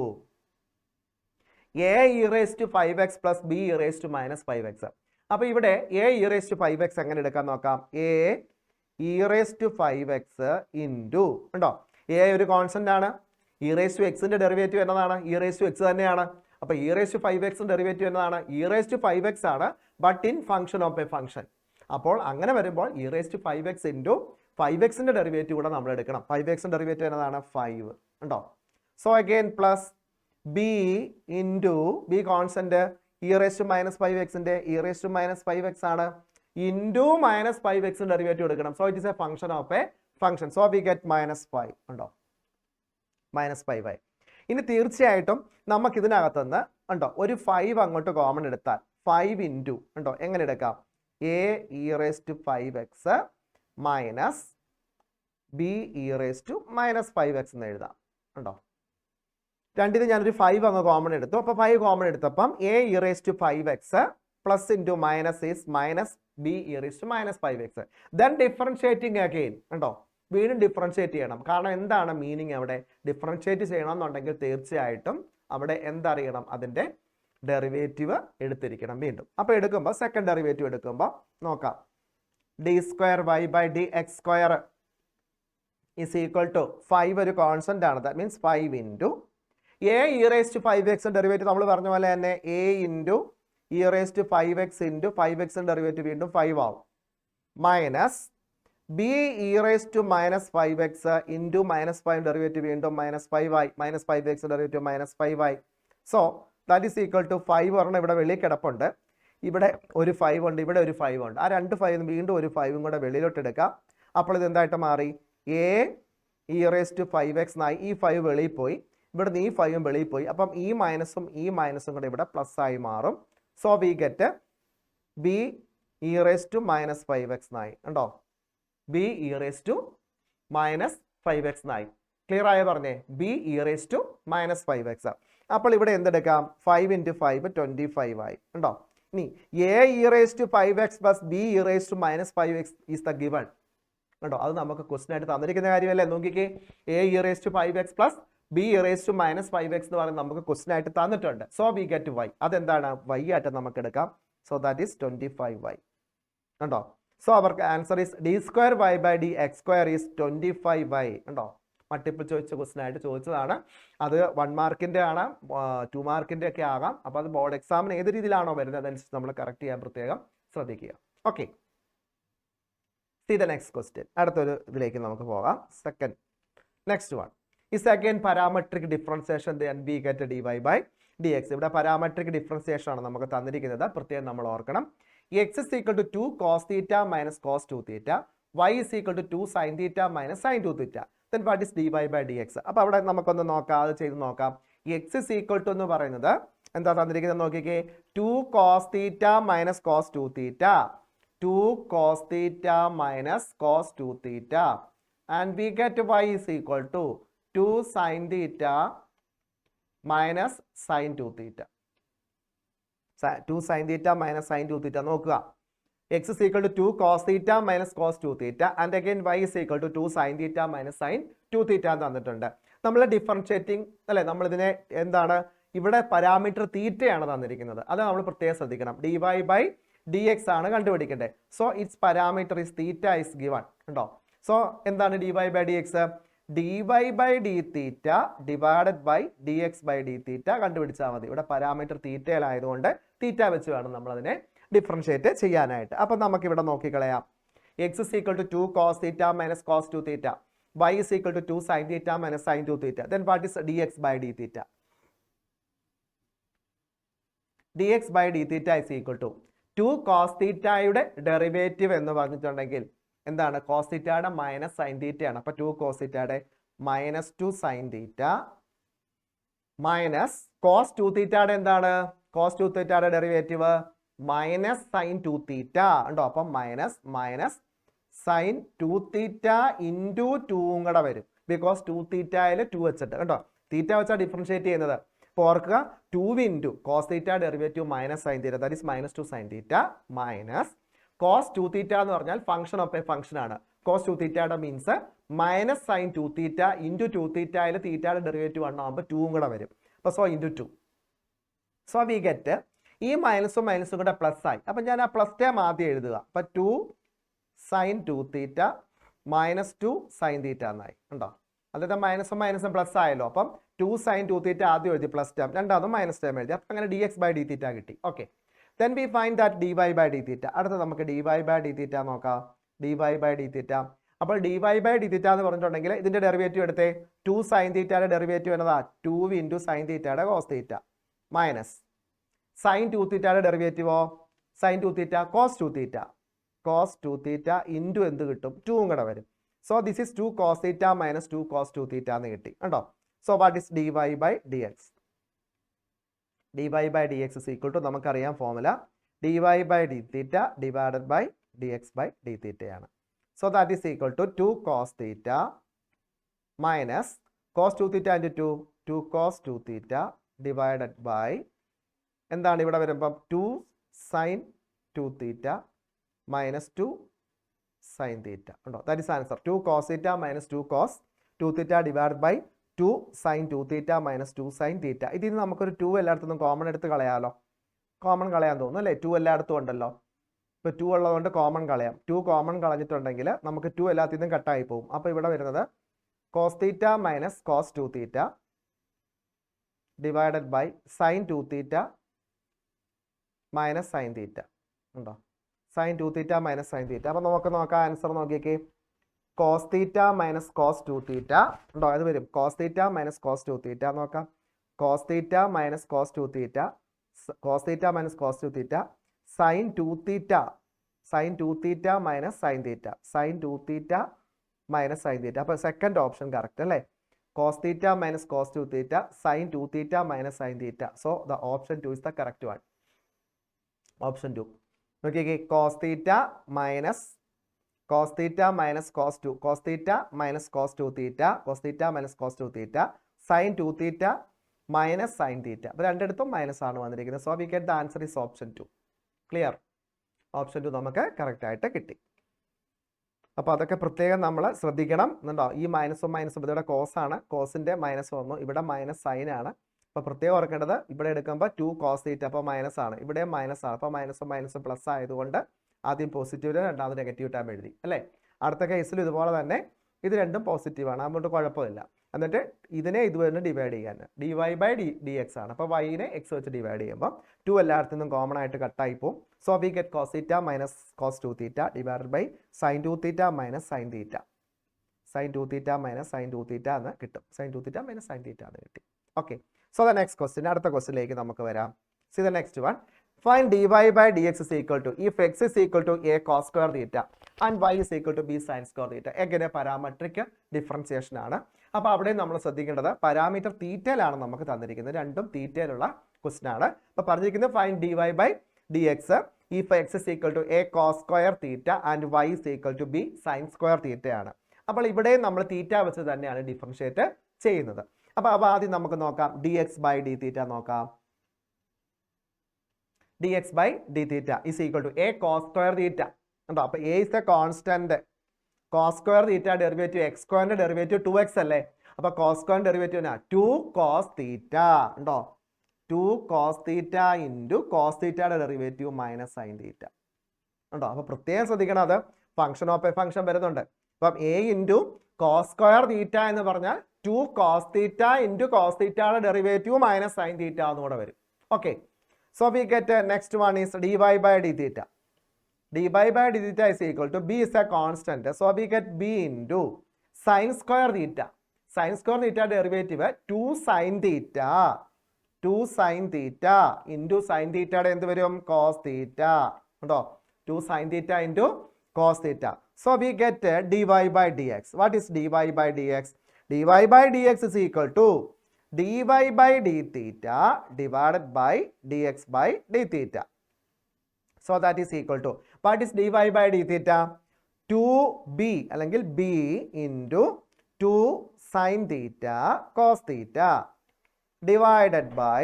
a e raised to 5x plus b e raised to minus 5x. അപ്പോൾ ഇവിടെ a e raised to 5x എങ്ങനെ എടുക്കാൻ നോക്കാം? a e raised to 5x into, ഉണ്ടോ? a ഒരു constant ആണ്. e raised to x ന്റെ derivative എന്നതാണ്? e raised to x തന്നെയാണ്. അപ്പോൾ e raised to 5x derivative എന്നതാണ്? e raised to 5x ആണ്, but in function of a function. അപ്പോൾ അങ്ങനെ വരുമ്പോൾ e raised to 5x into 5x ന്റെ ഡെറിവേറ്റീവ് കൂടെ നമ്മൾ എടുക്കണം. 5x ന്റെ ഡെറിവേറ്റീവ് എന്നതാണ്? 5. ഉണ്ടോ? So again plus b into b constant e raised to minus 5x ന്റെ e raised to minus 5x ആണ്, ഇൻറ്റു മൈനസ് 5x ന്റെ ഡെറിവേറ്റീവ് എടുക്കണം. So it is a function of a function. So we get -5. ഉണ്ടോ? -5y. ഇനി തീർച്ചയായിട്ടും നമുക്ക് ഇതിനകത്തുനിന്ന് ഉണ്ടോ ഒരു 5 അങ്ങോട്ട് കോമൺ എടുത്താൽ 5 ഇൻറ്റു, ഉണ്ടോ, എങ്ങനെ എടുക്കാം? a e raised to 5x minus b e raised to minus 5x എന്ന് എഴുതാം. ഉണ്ടോ? രണ്ടിന് ഞാനൊരു 5 അങ്ങ് കോമൺ എടുത്തു. അപ്പോൾ 5 കോമൺ എടുത്തപ്പം a e raised to 5x plus into minus is minus b e raised to minus 5x. Then differentiating again. ഉണ്ടോ? വീണ്ടും ഡിഫറൻഷിയേറ്റ് ചെയ്യണം. കാരണം എന്താണ് മീനിങ്? അവിടെ ഡിഫറൻഷിയേറ്റ് ചെയ്യണമെന്നുണ്ടെങ്കിൽ തീർച്ചയായിട്ടും അവിടെ എന്തറിയണം? അതിൻ്റെ ഡെറിവേറ്റീവ് എടുത്തിരിക്കണം വീണ്ടും. അപ്പോൾ എടുക്കുമ്പോൾ സെക്കൻഡ് ഡെറിവേറ്റീവ് എടുക്കുമ്പോൾ നോക്കാം. d square y by dx square is equal to 5 ഒരു കോൺസ്റ്റന്റ് ആണ്. That means 5 into a e raised to 5x derivative നമ്മൾ പറഞ്ഞ പോലെ തന്നെ a into e raised to 5x into 5x derivative വീണ്ടും 5 ആവും, minus b e raised to minus 5x into minus 5 derivative വീണ്ടും -5 ആയി, മൈനസ് 5x ഡെറിവേറ്റീവ് -5 ആയി. So that is equal to 5 പറഞ്ഞാൽ ഇവിടെ വെളിയിൽ കിടപ്പുണ്ട്. ഇവിടെ ഒരു 5 ഉണ്ട്, ഇവിടെ ഒരു 5 ഉണ്ട്. ആ രണ്ട് 5 വീണ്ടും ഒരു 5 കൂടെ വെളിയിലോട്ട് എടുക്കാം. അപ്പോൾ ഇത് എന്തായിട്ട് മാറി? a e raised to 5x എന്നായി. ഈ 5 വെളിയിൽ പോയി, ഇവിടുന്ന് ഈ 5 വെളിയിൽ പോയി. അപ്പം ഈ മൈനസും കൂടെ ഇവിടെ പ്ലസ് ആയി മാറും. So we get b e raised to minus 5x എന്നായി. ഉണ്ടോ? b e raised to minus 5x എന്നായി. ക്ലിയർ ആയ പറഞ്ഞേ? b e raised to minus 5x. അപ്പോൾ ഇവിടെ എന്തെടുക്കാം? 5 ഇൻറ്റു 5 25 ആയി. ഉണ്ടോ? ഇനി a e raised to 5x plus b e raised to minus 5x is the given. കണ്ടോ? അത് നമുക്ക് ക്വസ്റ്റ്യൻ ആയിട്ട് തന്നിരിക്കുന്ന കാര്യമല്ലേ? നോക്കിക്കേ, a e raised to 5x plus b e raised to minus 5x എന്ന് പറയുന്നത് നമുക്ക് ക്വസ്റ്റ്യൻ ആയിട്ട് തന്നിട്ടുണ്ട്. So we get y. അതെന്താണ്? y ആയിട്ട് നമുക്ക് എടുക്കാം. So that is 25y. കണ്ടോ? സോ അവർക്ക് answer is d square y by dx square is 25y. ഉണ്ടോ? മൾട്ടിപ്പിൾ ചോയ്സ് ക്വസ്റ്റ്യൻ ആയിട്ട് ചോദിച്ചതാണ്. അത് 1 മാർക്കിൻ്റെ ആണ്, 2 മാർക്കിൻ്റെ ഒക്കെ ആകാം. അപ്പോൾ അത് ബോർഡ് എക്സാമിന് ഏത് രീതിയിലാണോ വരുന്നത് അതനുസരിച്ച് നമ്മൾ കറക്റ്റ് ചെയ്യാൻ പ്രത്യേകം ശ്രദ്ധിക്കുക. Okay, see the next question. അടുത്തൊരു ഇതിലേക്ക് നമുക്ക് പോകാം. Second next one is again parametric differentiation then we get dy by dx. ഇവിടെ പാരാമെട്രിക് ഡിഫറൻസിയേഷൻ ആണ് നമുക്ക് തന്നിരിക്കുന്നത്. പ്രത്യേകം നമ്മൾ ഓർക്കണം. x is equal to 2 cos theta minus cos 2 theta, y is equal to 2 sin theta minus sin 2 theta. Then what is dy by dx? അപ്പോൾ അവിടെ നമുക്കൊന്ന് നോക്കാം, അത് ചെയ്ത് നോക്കാം. x is equal to എന്ന് പറയുന്നത് എന്താ തന്നിരിക്കുന്നത് നോക്കിക്കേ? 2 cos theta minus cos 2 theta, 2 cos theta minus cos 2 theta, and we get y is equal to 2 sin theta minus sin 2 theta. 2 sin theta minus sin 2 theta നോക്കുക. x is equal to 2 cos theta minus cos 2 theta and again y is equal to 2 sin theta minus sin 2 theta തന്നിട്ടുണ്ട്. നമ്മൾ differentiating അല്ലേ, നമ്മളിതിനെ എന്താണ് ഇവിടെ parameter തീറ്റയാണ് തന്നിരിക്കുന്നത്. അത് നമ്മൾ പ്രത്യേകം ശ്രദ്ധിക്കണം. dy by dx ആണ് കണ്ടുപിടിക്കേണ്ടത്. So it's parameter is theta is given. ഉണ്ടോ? സോ എന്താണ് dy by dx? dy by d theta divided by dx by d theta കണ്ടുപിടിച്ചാൽ മതി. ഇവിടെ പാരാമീറ്റർ തീറ്റയിലായതുകൊണ്ട് തീറ്റ വെച്ച് വേണം നമ്മളതിനെ ഡിഫറൻഷിയേറ്റ് ചെയ്യാനായിട്ട്. അപ്പം നമുക്കിവിടെ നോക്കിക്കളയാം. x is equal to 2 cos theta minus cos 2 theta. y is equal to 2 sin theta minus sin 2 theta. Then what is dx by d theta? dx by d theta is equal to 2 cos theta-യുടെ derivative എന്ന് പറഞ്ഞിട്ടുണ്ടെങ്കിൽ എന്താണ്? cos theta-യുടെ minus sin theta-യാണ്. അപ്പോൾ 2 cos theta-യുടെ minus 2 sin theta minus cos 2 theta-യുടെ എന്താണ്? cos 2 theta-യുടെ ഡെറിവേറ്റീവ് മൈനസ് sin 2 theta ഉണ്ടോ? അപ്പം minus minus sin 2 theta into 2 കൂടെ വരും. ബിക്കോസ് 2 theta-യിൽ 2 വെച്ചിട്ട് കേട്ടോ, തീറ്റ വെച്ചാൽ ഡിഫറൻഷിയേറ്റ് ചെയ്യുന്നത്. അപ്പോൾ ഓർക്കുക 2 into cos theta derivative minus sin theta, that is minus 2 sin theta minus cos 2 theta എന്ന് പറഞ്ഞാൽ ഫംഗ്ഷൻ ഓഫ് എ ഫംഗ്ഷൻ ആണ്. cos 2 theta means minus sin 2 theta into 2 theta-യിൽ തീറ്റയുടെ ഡെറിവേറ്റീവ് 1 ആകുമ്പോൾ 2 കൂടെ വരും. അപ്പോൾ so into 2. So we get ഈ മൈനസും മൈനസും കൂടെ പ്ലസ് ആയി. അപ്പം ഞാൻ ആ പ്ലസ് ടേം ആദ്യം എഴുതുക. അപ്പം 2 sin 2 theta minus 2 sin theta എന്നായി ഉണ്ടോ? അതായത് മൈനസും മൈനസും പ്ലസ് ആയല്ലോ. അപ്പം 2 sin 2 theta ആദ്യം എഴുതി പ്ലസ് ടേം, രണ്ടാമതും മൈനസ് ടേം എഴുതി. അപ്പം അങ്ങനെ dx by d theta കിട്ടി. Okay, then we find that dy by d theta. അടുത്ത നമുക്ക് dy by d theta നോക്കാം. dy by d theta. അപ്പോൾ dy by d theta എന്ന് പറഞ്ഞിട്ടുണ്ടെങ്കിൽ ഇതിന്റെ ഡെറിവേറ്റീവ് എടുത്തേ. 2 sin theta-യുടെ ഡെറിവേറ്റീവ് എന്നതാ 2 into sin theta-യുടെ cos theta minus sin 2 theta-യുടെ ഡെറിവേറ്റീവോ sin 2 theta cos 2 theta cos 2 theta into എന്ത് കിട്ടും? 2 കൂടെ വരും. So this is 2 cos theta minus 2 cos 2 theta എന്ന് കിട്ടി ഉണ്ടോ? So what is dy by dx? dy by dx is equal to നമുക്കറിയാം formula dy by d theta divided by dx by d theta ആണ്. So that is equal to 2 cos theta minus cos 2 theta into 2 cos 2 theta divided by എന്താണ് ഇവിടെ വരുമ്പം 2 sin 2 theta minus 2 sin theta ഉണ്ടോ? That is answer. 2 cos theta minus 2 cos 2 theta divided by 2 sin 2 theta minus 2 sin theta. ഇതിൽ നിന്ന് നമുക്കൊരു 2 എല്ലായിടത്തുനിന്നും common എടുത്ത് കളയാമല്ലോ. Common കളയാൻ തോന്നുന്നു അല്ലേ? 2 എല്ലായിടത്തും ഉണ്ടല്ലോ. ഇപ്പോൾ 2 ഉള്ളതുകൊണ്ട് കോമൺ കളയാം. 2 കോമൺ കളഞ്ഞിട്ടുണ്ടെങ്കിൽ നമുക്ക് 2 എല്ലാത്തിൽ നിന്നും കട്ടായി പോകും. അപ്പോൾ ഇവിടെ വരുന്നത് cos theta minus cos 2 theta divided by sin 2 theta minus sin theta ഉണ്ടോ? sin 2 theta minus sin theta. അപ്പോൾ നമുക്ക് നോക്കാം ആൻസർ നോക്കിയേക്കേ. cos theta minus cos 2 theta ഉണ്ടോ? അത് വരും cos theta minus cos 2 theta നോക്കാം. cos theta minus cos 2 theta cos theta minus cos 2 theta sin 2 theta minus sin theta sin 2 theta minus sin theta. അപ്പോൾ second option correct അല്ലേ? cos theta minus cos 2 theta sin 2 theta minus sin theta. So the option 2 is the correct one. Option 2 നോക്കിയേ. cos theta minus cos theta minus cos 2 cos theta minus cos 2 theta cos theta minus cos 2 theta sin 2 theta minus sin theta. അപ്പോൾ രണ്ടിടത്തും minus ആണ് വന്നിരിക്കുന്നത്. So we get the answer is option 2. Clear? Option 2 നമുക്ക് correct ആയിട്ട് കിട്ടി. അപ്പോൾ അതൊക്കെ പ്രത്യേകം നമ്മൾ ശ്രദ്ധിക്കണം എന്നുണ്ടോ? ഈ മൈനസും മൈനസും ഇവിടെ കോസ് ആണ്, കോസിൻ്റെ മൈനസ് വന്നു, ഇവിടെ മൈനസ് സൈൻ ആണ്. അപ്പോൾ പ്രത്യേകം ഓർക്കേണ്ടത് ഇവിടെ എടുക്കുമ്പോൾ 2 cos theta അപ്പോൾ മൈനസ് ആണ്, ഇവിടെ മൈനസ് ആണ്. അപ്പോൾ മൈനസും മൈനസും പ്ലസ് ആയതുകൊണ്ട് ആദ്യം പോസിറ്റീവ് രണ്ടാമത് നെഗറ്റീവ് ടൈം എഴുതി അല്ലേ? അടുത്ത കേസിൽ ഇതുപോലെ തന്നെ ഇത് രണ്ടും പോസിറ്റീവാണ്, അതുകൊണ്ട് കുഴപ്പമില്ല. എന്നിട്ട് ഇതിനെ ഇതുവരെ ഡിവൈഡ് ചെയ്യാൻ dy by dx ആണ്. അപ്പോൾ yനെ x വെച്ച് ഡിവൈഡ് ചെയ്യുമ്പോൾ 2 എല്ലായിടത്തു നിന്നും കോമൺ ആയിട്ട് കട്ടായി പോകും. So we get cos theta minus cos 2 theta divided by sin 2 theta minus sin theta sin 2 theta minus sin 2 theta എന്ന് കിട്ടും. sin 2 theta minus sin theta എന്ന് കിട്ടി. Okay, so the next question, അടുത്ത ക്വസ്റ്റ്യനിലേക്ക് നമുക്ക് വരാം. See the next one. Find dy by dx is equal to if x is equal to a cos square theta and y is equal to b sin square theta. എങ്ങനെ parametric differentiation ആണ്. അപ്പോൾ അവിടെ നമ്മൾ ശ്രദ്ധിക്കേണ്ടത് parameter തീറ്റയിലാണ് നമുക്ക് തന്നിരിക്കുന്നത്, രണ്ടും തീറ്റയിലുള്ള question ആണ്. അപ്പോൾ പറഞ്ഞിരിക്കുന്നത് find dy by dx if x is equal to a cos square theta and y is equal to b sin square theta ആണ്. അപ്പോൾ ഇവിടെ നമ്മൾ തീറ്റ വെച്ച് തന്നെയാണ് ഡിഫറൻഷിയേറ്റ് ചെയ്യുന്നത്. അപ്പോൾ ആദ്യം നമുക്ക് നോക്കാം dx by d theta നോക്കാം. dx by d theta is equal to a cos square theta ഉണ്ടോ? അപ്പോൾ a is a constant, cos square theta derivative x സ്ക്വയറിന്റെ ഡെറിവേറ്റീവ് 2x അല്ലേ? അപ്പോൾ cos square derivative 2 cos theta ഉണ്ടോ? 2 cos theta into cos theta derivative minus sin theta ഉണ്ടോ? അപ്പോൾ പ്രത്യേകം ശ്രദ്ധിക്കണം, അത് ഫംഗ്ഷൻ ഓഫ് എ ഫംഗ്ഷൻ വരുന്നുണ്ട്. അപ്പം a into cos square theta എന്ന് പറഞ്ഞാൽ 2 cos theta into cos theta derivative minus sin theta എന്നുകൂടെ വരും. Okay, so we get next one is dy by d theta. dy by d theta is equal to b is a constant, so we get b into sine square theta. Sine square theta derivative 2 sine theta. 2 sine theta into sine തീറ്റയുടെ എന്ത് വരും? Cos theta. ഉണ്ടോ? 2 sine theta into cos theta. So we get dy by dx. What is dy by dx? dy by dx is equal to dy by d theta divided by dx by d theta. So that is equal to, what is dy by d theta? 2b അല്ലെങ്കിൽ b into 2 sin theta cos theta divided by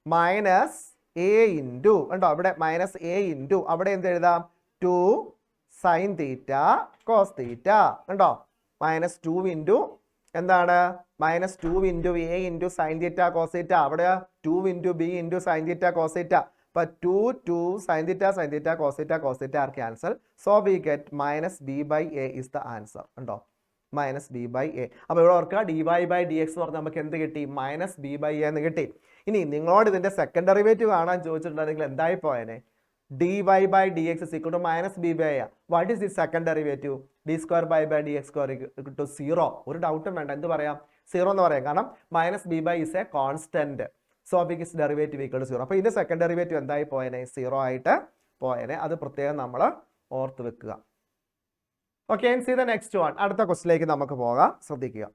minus a into, ഉണ്ടോ അവിടെ minus a into, അവിടെ എന്ത് എഴുതാം? 2 sin theta cos theta. ഉണ്ടോ? Minus 2 into എന്താണ്? Minus 2 into a into sin theta cos theta. അവിടെ 2 into b into sin theta cos theta. But 2 sin theta cos theta are cancelled. So we get minus b by a is the answer. ഉണ്ടോ? Minus b by a. അപ്പോൾ ഇവിടെ ഓർക്കുക d Y by D x എന്ന് പറഞ്ഞാൽ നമുക്ക് എന്ത് കിട്ടി? Minus b by A എന്ന് കിട്ടി. ഇനി നിങ്ങളോട് ഇതിന്റെ സെക്കൻഡ് ഡെറിവേറ്റീവ് കാണാൻ ചോദിച്ചിട്ടുണ്ടെങ്കിൽ എന്തായി പോയനെ? dy by dx is equal to minus b by a. What is the second derivative? d square by dx square equal to 0. ഒരു ഡൗട്ടും വേണ്ട, എന്ത് പറയാം? 0 എന്ന് പറയാം. കാരണം minus b by is a constant. So its derivative equal to 0. അപ്പോൾ ഇതിന്റെ സെക്കൻഡ് ഡെറിവേറ്റീവ് എന്തായി പോയനെ? 0 ആയിട്ട് പോയനെ. അത് പ്രത്യേകം നമ്മൾ ഓർത്ത് വെക്കുക. Okay, and see the next one. അടുത്ത ക്വസ്റ്റിലേക്ക് നമുക്ക് പോകാം. ശ്രദ്ധിക്കുക.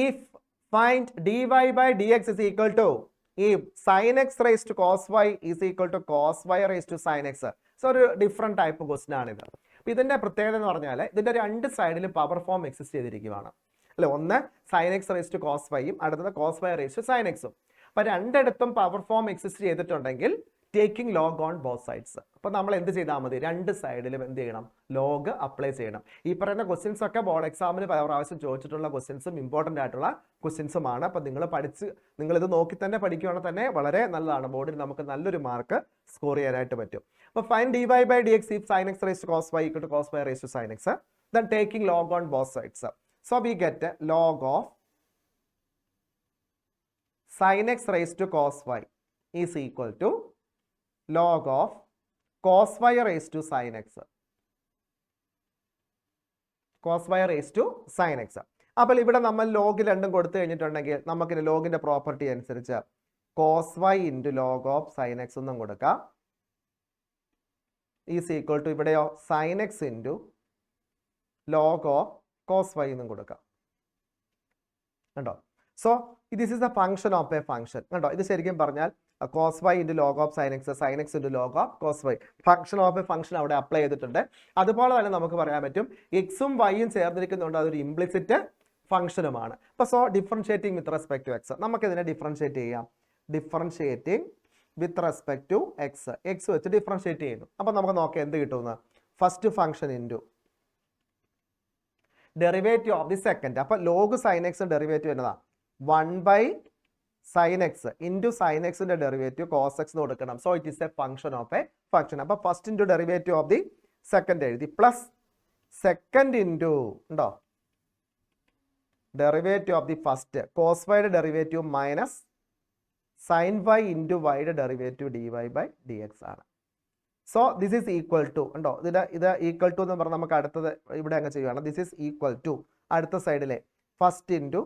If find dy by dx is equal to, if sin x raised to cos y is equal to cos y raised to sin x. So ഒരു different type question ആണിത്. അപ്പോൾ ഇതിൻ്റെ പ്രത്യേകത എന്ന് പറഞ്ഞാൽ ഇതിൻ്റെ രണ്ട് സൈഡിലും പവർ ഫോം എക്സിസ്റ്റ് ചെയ്തിരിക്കുകയാണ് അല്ലെ. ഒന്ന് sin x raised to cos y-യും അടുത്തത് cos y raised to sin x-ഉം. അപ്പോൾ രണ്ടിടത്തും പവർ ഫോം എക്സിസ്റ്റ് ചെയ്തിട്ടുണ്ടെങ്കിൽ taking log on both sides. അപ്പോൾ നമ്മൾ എന്ത് ചെയ്താൽ മതി? രണ്ട് സൈഡിലും എന്ത് ചെയ്യണം? ലോഗ് അപ്ലൈ ചെയ്യണം. ഈ പറയുന്ന ക്വസ്റ്റ്യൻസ് ഒക്കെ ബോർഡ് എക്സാമിന് പല പ്രാവശ്യം ചോദിച്ചിട്ടുള്ള ക്വസ്റ്റ്യൻസും ഇമ്പോർട്ടൻ്റ് ആയിട്ടുള്ള ക്വസ്റ്റ്യൻസുമാണ്. അപ്പോൾ നിങ്ങളിത് നോക്കി തന്നെ പഠിക്കുകയാണെങ്കിൽ തന്നെ വളരെ നല്ലതാണ്. ബോർഡിൽ നമുക്ക് നല്ലൊരു മാർക്ക് സ്കോർ ചെയ്യാനായിട്ട് പറ്റും. അപ്പോൾ find dy by dx if sin x raised to cos y equal to cos y raised to sin x. Then taking log on both sides. So we get log of sin x raised to cos y is equal to log of cos y raised to sin x. cos y raised to sin x. അപ്പോൾ ഇവിടെ നമ്മൾ log രണ്ടും കൊടുത്തു കഴിഞ്ഞിട്ടുണ്ടെങ്കിൽ നമുക്കിന് ലോഗിന്റെ property അനുസരിച്ച് cos y into log of sin x എന്നും കൊടുക്കാം. Is equal to ഇവിടെയോ sin x into log of cos y എന്നും കൊടുക്കാം. കണ്ടോ? So this is a function of a function. കണ്ടോ? ഇത് ശരിക്കും പറഞ്ഞാൽ cos y into log of sin x into log of cos y. Function of a function അവിടെ apply ചെയ്തിട്ടുണ്ട്. അതുപോലെ തന്നെ നമുക്ക് പറയാൻ പറ്റും എക്സും വൈയും ചേർന്നിരിക്കുന്നുണ്ട്, അതൊരു ഇംപ്ലിസിറ്റ് ഫംഗ്ഷനുമാണ്. അപ്പോൾ so differentiating with respect to x. നമുക്കിതിനെ ഡിഫറൻഷിയേറ്റ് ചെയ്യാം. Differentiating with respect to X. X വെച്ച് ഡിഫറൻഷിയേറ്റ് ചെയ്യുന്നു. അപ്പോൾ നമുക്ക് നോക്കാം എന്ത് കിട്ടുമെന്ന്. First function into derivative of the second. അപ്പോൾ ലോഗ് സൈൻ എക്സ് ഡെറിവേറ്റീവ് എന്നതാ 1 by sin x into sin xന്റെ ഡെറിവേറ്റീവ് cos x എന്ന് കൊടുക്കണം. So it is a function of a function. അപ്പോൾ first into derivative of the second എഴുതി plus second into ഉണ്ടോ derivative of the first cos y derivative minus sin y into വൈയുടെ derivative dy by dx ആണ്. So this is equal to ഉണ്ടോ ഇത് equal to എന്ന് പറഞ്ഞാൽ നമുക്ക് അടുത്തത് ഇവിടെ അങ്ങ് ചെയ്യുകയാണ്. ദിസ് ഈസ് ഈക്വൽ ടു അടുത്ത സൈഡിലെ first into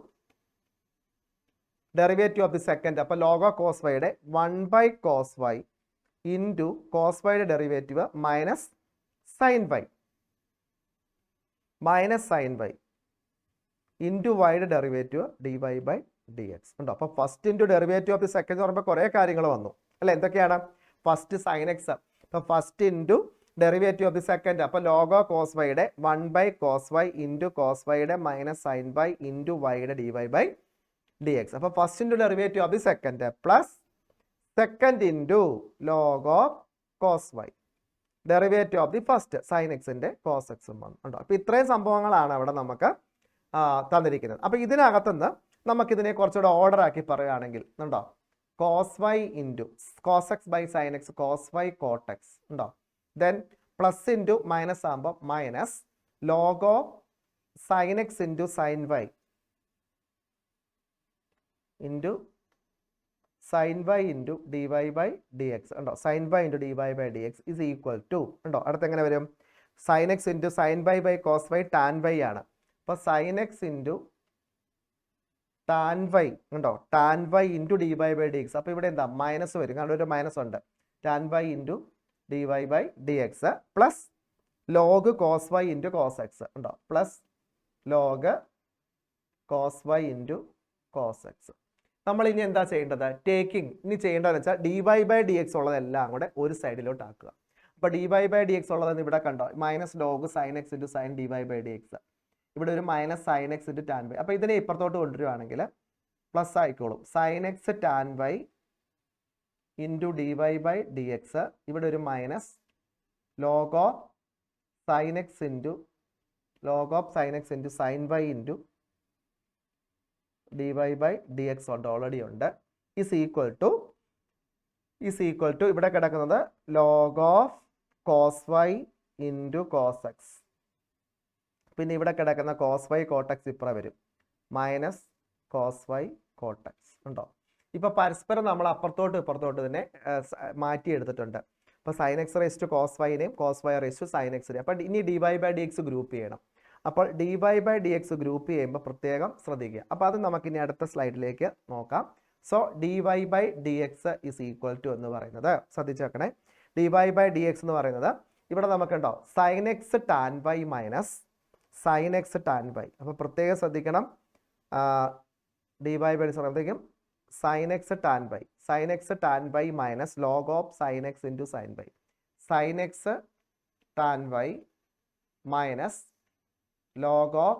derivative of the second. അപ്പോൾ ലോഗ് ഓഫ് കോസ് വൈയുടെ 1 by cos y into cos വൈയുടെ derivative minus sine y into വൈയുടെ ഡെറിവേറ്റീവ് dy by dx ഉണ്ടോ. അപ്പോൾ first into derivative of the second എന്ന് പറയുമ്പോൾ കുറേ കാര്യങ്ങൾ വന്നു അല്ലേ. എന്തൊക്കെയാണ്? First sine x. അപ്പോൾ first into derivative of the second. അപ്പോൾ ലോഗ് ഓഫ് കോസ് വൈയുടെ 1 by cos y into cos വൈയുടെ മൈനസ് സൈൻ വൈ ഇൻറ്റു വൈയുടെ dy by dx. അപ്പോൾ first into derivative of the second plus second into log of cos y derivative of the first sine എക്സിൻ്റെ cos എക്സും വന്നു. അപ്പോൾ ഇത്രയും സംഭവങ്ങളാണ് അവിടെ നമുക്ക് തന്നിരിക്കുന്നത്. അപ്പോൾ ഇതിനകത്തുനിന്ന് നമുക്കിതിനെ കുറച്ചുകൂടെ ഓർഡർ ആക്കി പറയുകയാണെങ്കിൽ ഉണ്ടോ cos y into cos x by sine x cos y cot x ഉണ്ടോ. ദെൻ പ്ലസ് ഇൻറ്റു മൈനസ് ആകുമ്പോൾ minus log of sine X into sine y into sine y into d Y by D X ഉണ്ടോ. Sine y into d Y by D X is equal to ഉണ്ടോ. അടുത്ത് എങ്ങനെ വരും? Sine X into sine y by cos y tan y ആണ്. അപ്പോൾ sine X into tan y ഉണ്ടോ, tan y into d Y by D x. അപ്പോൾ ഇവിടെ എന്താ മൈനസ് വരും, കാരണം ഒരു മൈനസ് ഉണ്ട്. Tan y into d Y by D x plus log cos y into cos X ഉണ്ടോ, plus log cos y into cos x. നമ്മൾ ഇനി എന്താ ചെയ്യേണ്ടത്? ടേക്കിംഗ് ഇനി ചെയ്യേണ്ടതെന്ന് വെച്ചാൽ d Y by D x ഉള്ളതെല്ലാം കൂടെ ഒരു സൈഡിലോട്ട് ആക്കുക. അപ്പോൾ d Y by D x ഉള്ളതെന്ന് ഇവിടെ കണ്ടോ, minus log sine X into sine d Y by D x. ഇവിടെ ഒരു minus sine X into tan y. അപ്പോൾ ഇതിനെ ഇപ്പുറത്തോട്ട് കൊണ്ടുവരുവാണെങ്കിൽ പ്ലസ് ആയിക്കോളും. Sine x tan y into d Y by D x. ഇവിടെ ഒരു minus log of sine X into sine y into d Y by D x ഉണ്ട്, already ഉണ്ട്. Is equal to ഇവിടെ കിടക്കുന്നത് log of cos y into cos x. പിന്നെ ഇവിടെ കിടക്കുന്ന cos Y കോട്ടക്സ് ഇപ്പുറം വരും, മൈനസ് കോസ് വൈ കോട്ടക്സ് ഉണ്ടോ. ഇപ്പോൾ പരസ്പരം നമ്മൾ അപ്പുറത്തോട്ട് ഇപ്പുറത്തോട്ട് തന്നെ മാറ്റിയെടുത്തിട്ടുണ്ട്. അപ്പോൾ sine x raise to cos വൈനെയും cos y raise to sine എക്സിനെയും. അപ്പോൾ ഇനി d Y by D x group ചെയ്യണം. അപ്പോൾ d Y by D x group ചെയ്യുമ്പോൾ പ്രത്യേകം ശ്രദ്ധിക്കുക. അപ്പോൾ അത് നമുക്കിനി അടുത്ത സ്ലൈഡിലേക്ക് നോക്കാം. So d Y by D X is equal to എന്ന് പറയുന്നത് ശ്രദ്ധിച്ച് വെക്കണേ. D Y by D x എന്ന് പറയുന്നത് ഇവിടെ നമുക്കുണ്ടോ sine x tan y minus sine x tan y. അപ്പോൾ പ്രത്യേകം ശ്രദ്ധിക്കണം. ഡി വൈ ബൈ പറയുമ്പോഴത്തേക്കും sine x tan y minus log of sine X into sine y. Sine x tan y minus log of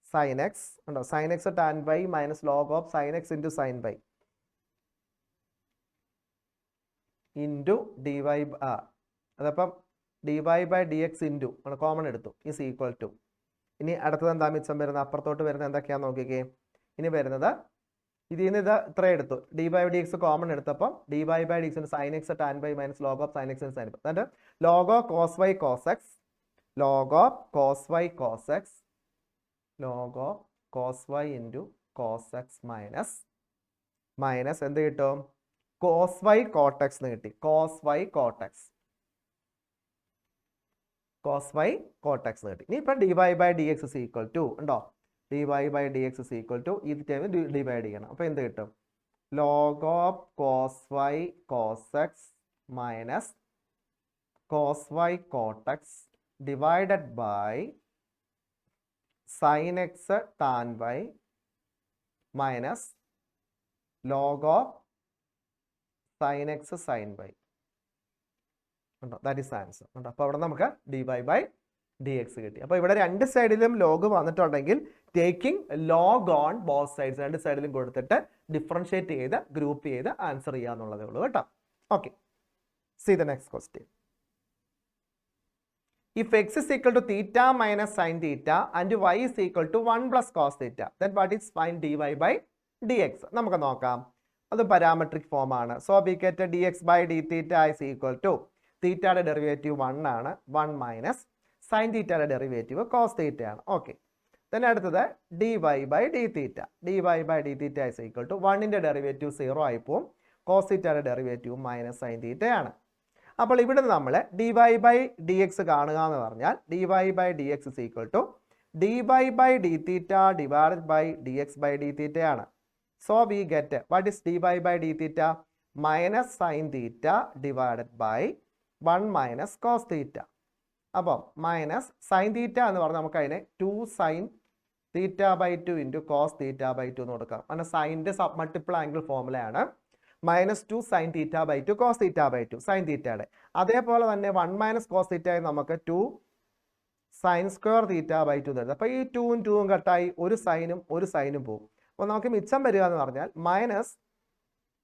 sin x ഉണ്ടോ, sin x tan y മൈനസ് log of sin x into sin y into d y. അതപ്പം d Y by D x into common എടുത്തു is equal to. ഇനി അടുത്തത് എന്താ മിച്ചം വരുന്നത്? അപ്പുറത്തോട്ട് വരുന്നത് എന്തൊക്കെയാണെന്ന് നോക്കിക്കേ. ഇനി വരുന്നത് ഇതിൽ നിന്ന് ഇത് ഇത്ര എടുത്തു, d y d x common എടുത്തപ്പം d Y by D x sine x tan y minus log of sine x sine y. എന്നിട്ട് log of cos y cos x log of cos y cos x log of cos y into cos x minus എന്ത് കിട്ടും? cos y cot x എന്ന് കിട്ടി. cos y cot x എന്ന് കിട്ടി. ഇനി ഇപ്പം d Y by D X is equal to ഉണ്ടോ, D Y by D X is equal to ഇത് ടൈം ഡിവൈഡ് ചെയ്യണം. അപ്പോൾ എന്ത് കിട്ടും? log of cos y cos x minus cos y cot x divided by sin x tan y minus log of sin x sin y. That is answer. അപ്പോൾ അവിടെ നമുക്ക് dy by dx കിട്ടി. അപ്പോൾ ഇവിടെ രണ്ട് സൈഡിലും ലോഗ് വന്നിട്ടുണ്ടെങ്കിൽ taking log on both sides, രണ്ട് സൈഡിലും കൊടുത്തിട്ട് ഡിഫറൻഷിയേറ്റ് ചെയ്ത് ഗ്രൂപ്പ് ചെയ്ത് ആൻസർ ചെയ്യാന്നുള്ളതേ ഉള്ളൂ കേട്ടോ. Okay, see the next question. If x is equal to theta minus sin theta and y is equal to 1 plus cos theta, then what is find dy by dx? നമുക്ക് നോക്കാം. അത് parametric form ആണ്. So we get dx by d theta is equal to തീറ്റയുടെ derivative 1 ആണ്, 1 minus sign തീറ്റയുടെ derivative cos theta ആണ്. Okay, then അടുത്തത് dy by d theta. dy by d theta is equal to 1ന്റെ derivative 0 ആയി പോവും, cos തീറ്റയുടെ derivative minus sine theta ആണ്. അപ്പോൾ ഇവിടെ നമ്മൾ dy by dx കാണുക എന്ന് പറഞ്ഞാൽ dy by dx is equal to dy by d theta divided by dx by d theta ആണ്. So we get what is dy by d theta? Minus sin theta divided by 1 minus cos theta. അപ്പോൾ minus sine theta എന്ന് പറഞ്ഞാൽ നമുക്ക് അതിനെ 2 sin theta by 2 into cos theta by 2 എന്ന് കൊടുക്കാം. അങ്ങനെ സൈൻ്റെ സബ് മൾട്ടിപ്പിൾ ആംഗിൾ ഫോർമുലയാണ് -2 sin theta by 2 cos theta by 2 sin തീറ്റയുടെ. അതേപോലെ തന്നെ 1 minus cos theta നമുക്ക് 2 sin square theta by 2 തരുന്നത്. അപ്പോൾ ഈ 2ഉം 2ഉം കട്ടായി ഒരു സൈനും പോകും. അപ്പോൾ നമുക്ക് മിച്ചം വരിക എന്ന് പറഞ്ഞാൽ minus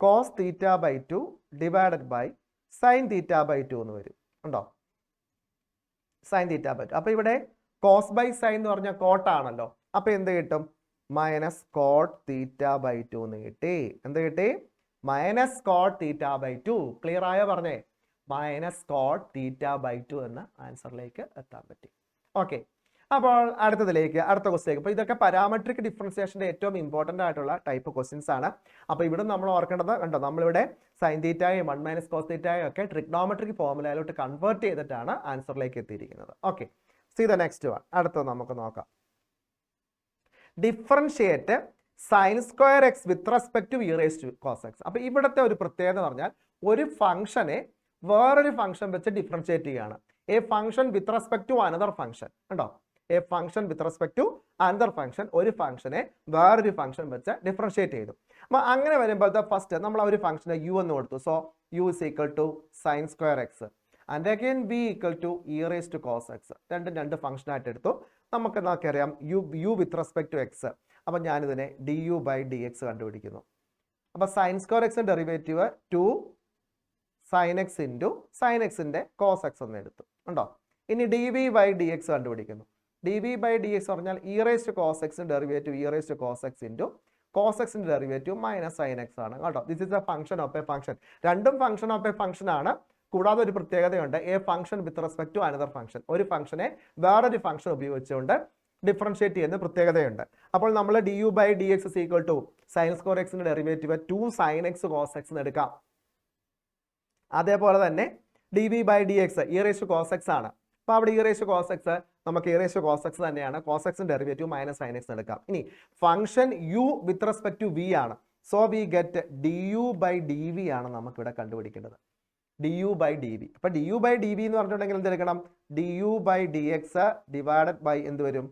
cos theta by 2 divided by sine theta by 2 എന്ന് വരും. ഉണ്ടോ, സൈൻ തീറ്റ ബൈ 2. അപ്പോൾ ഇവിടെ കോസ് ബൈ സൈൻ എന്ന് പറഞ്ഞാൽ കോട്ടാണല്ലോ. അപ്പോൾ എന്ത് കിട്ടും? മൈനസ് കോട്ട് തീറ്റ ബൈ 2 എന്ന് കിട്ടി. എന്ത് കിട്ടി? Minus cot theta by 2. Clear ആയോ പറഞ്ഞേ? മൈനസ് കോട്ട് തീറ്റ ബൈ 2 എന്ന ആൻസറിലേക്ക് എത്താൻ പറ്റി. ഓക്കെ, അപ്പോൾ അടുത്ത ക്വസ്റ്റ്യൻ. അപ്പോൾ ഇതൊക്കെ പാരാമെട്രിക് ഡിഫറൻസിയേഷൻ്റെ ഏറ്റവും ഇമ്പോർട്ടൻ്റ് ആയിട്ടുള്ള ടൈപ്പ് ക്വസ്റ്റ്യൻസ് ആണ്. അപ്പോൾ ഇവിടെ നമ്മൾ ഓർക്കേണ്ടത് കണ്ടോ, നമ്മളിവിടെ സൈൻ തീറ്റയും 1 മൈനസ് കോസ് തീറ്റയും ഒക്കെ ട്രിഗ്നോമെട്രിക് ഫോർമുലയിലോട്ട് കൺവേർട്ട് ചെയ്തിട്ടാണ് ആൻസറിലേക്ക് എത്തിയിരിക്കുന്നത്. Okay, see the next one. അടുത്തത് നമുക്ക് നോക്കാം. Differentiate sine square x with respect to e raise to cos x. അപ്പോൾ ഇവിടുത്തെ ഒരു പ്രത്യേകത എന്ന് പറഞ്ഞാൽ ഒരു ഫംഗ്ഷനെ വേറൊരു ഫംഗ്ഷൻ വെച്ച് ഡിഫറൻഷിയേറ്റ് ചെയ്യുകയാണ്. A function with respect to another function. ഉണ്ടോ, a function with respect to another function, ഒരു ഫംഗ്ഷനെ വേറൊരു ഫംഗ്ഷൻ വെച്ച് ഡിഫറൻഷിയേറ്റ് ചെയ്തു. അപ്പോൾ അങ്ങനെ വരുമ്പോഴത്തെ ഫസ്റ്റ് നമ്മൾ ഒരു ഫംഗ്ഷനെ യു എന്ന് കൊടുത്തു. So u is equal to sine square x and again b equal to e raise to cos x. രണ്ട് ഫംഗ്ഷനായിട്ട് എടുത്തു. നമുക്ക് നമുക്കറിയാം u with respect to x. അപ്പോൾ ഞാനിതിനെ d u by D x കണ്ടുപിടിക്കുന്നു. അപ്പോൾ സൈൻ സ്ക്വയർ എക്സിൻ്റെ derivative 2 sine X into sine എക്സിൻ്റെ കോസ് എക്സ് എന്ന് എടുത്തു. ഉണ്ടോ, ഇനി d v by D x കണ്ടുപിടിക്കുന്നു. D v by D x പറഞ്ഞാൽ ഇ റേസ് ടു കോസ് എക്സിൻ്റെ derivative e raise to cos x into cos എക്സിൻ്റെ ഡെറിവേറ്റീവ് മൈനസ് സൈൻ എക്സ് ആണ്. കേട്ടോ, this is a function of a function. രണ്ടും function of a function ആണ്. കൂടാതെ ഒരു പ്രത്യേകതയുണ്ട്, a function with respect to another function. ഒരു ഫംഗ്ഷനെ വേറൊരു ഫംഗ്ഷൻ ഉപയോഗിച്ചുകൊണ്ട് ഡിഫറൻഷിയേറ്റ് ചെയ്യുന്ന പ്രത്യേകതയുണ്ട്. അപ്പോൾ നമ്മൾ d u by D X is equal to sine square എക്സിൻ്റെ derivative 2 sine x cos X എന്ന് എടുക്കാം. അതേപോലെ തന്നെ d v by D x e raise to cos X ആണ്. അപ്പോൾ അവിടെ e raise to cos x നമുക്ക് e raise to cos x തന്നെയാണ്. കോസ് എക്സിൻ്റെ ഡെറിവേറ്റീവ് മൈനസ് സൈൻ എക്സ് എടുക്കാം. ഇനി function u with respect to v ആണ്. So we get d u by d v ആണ് നമുക്കിവിടെ കണ്ടുപിടിക്കേണ്ടത്. D u by d v. അപ്പോൾ d u by d v എന്ന് പറഞ്ഞിട്ടുണ്ടെങ്കിൽ എന്തെടുക്കണം, d u by D x divided by എന്ത് വരും,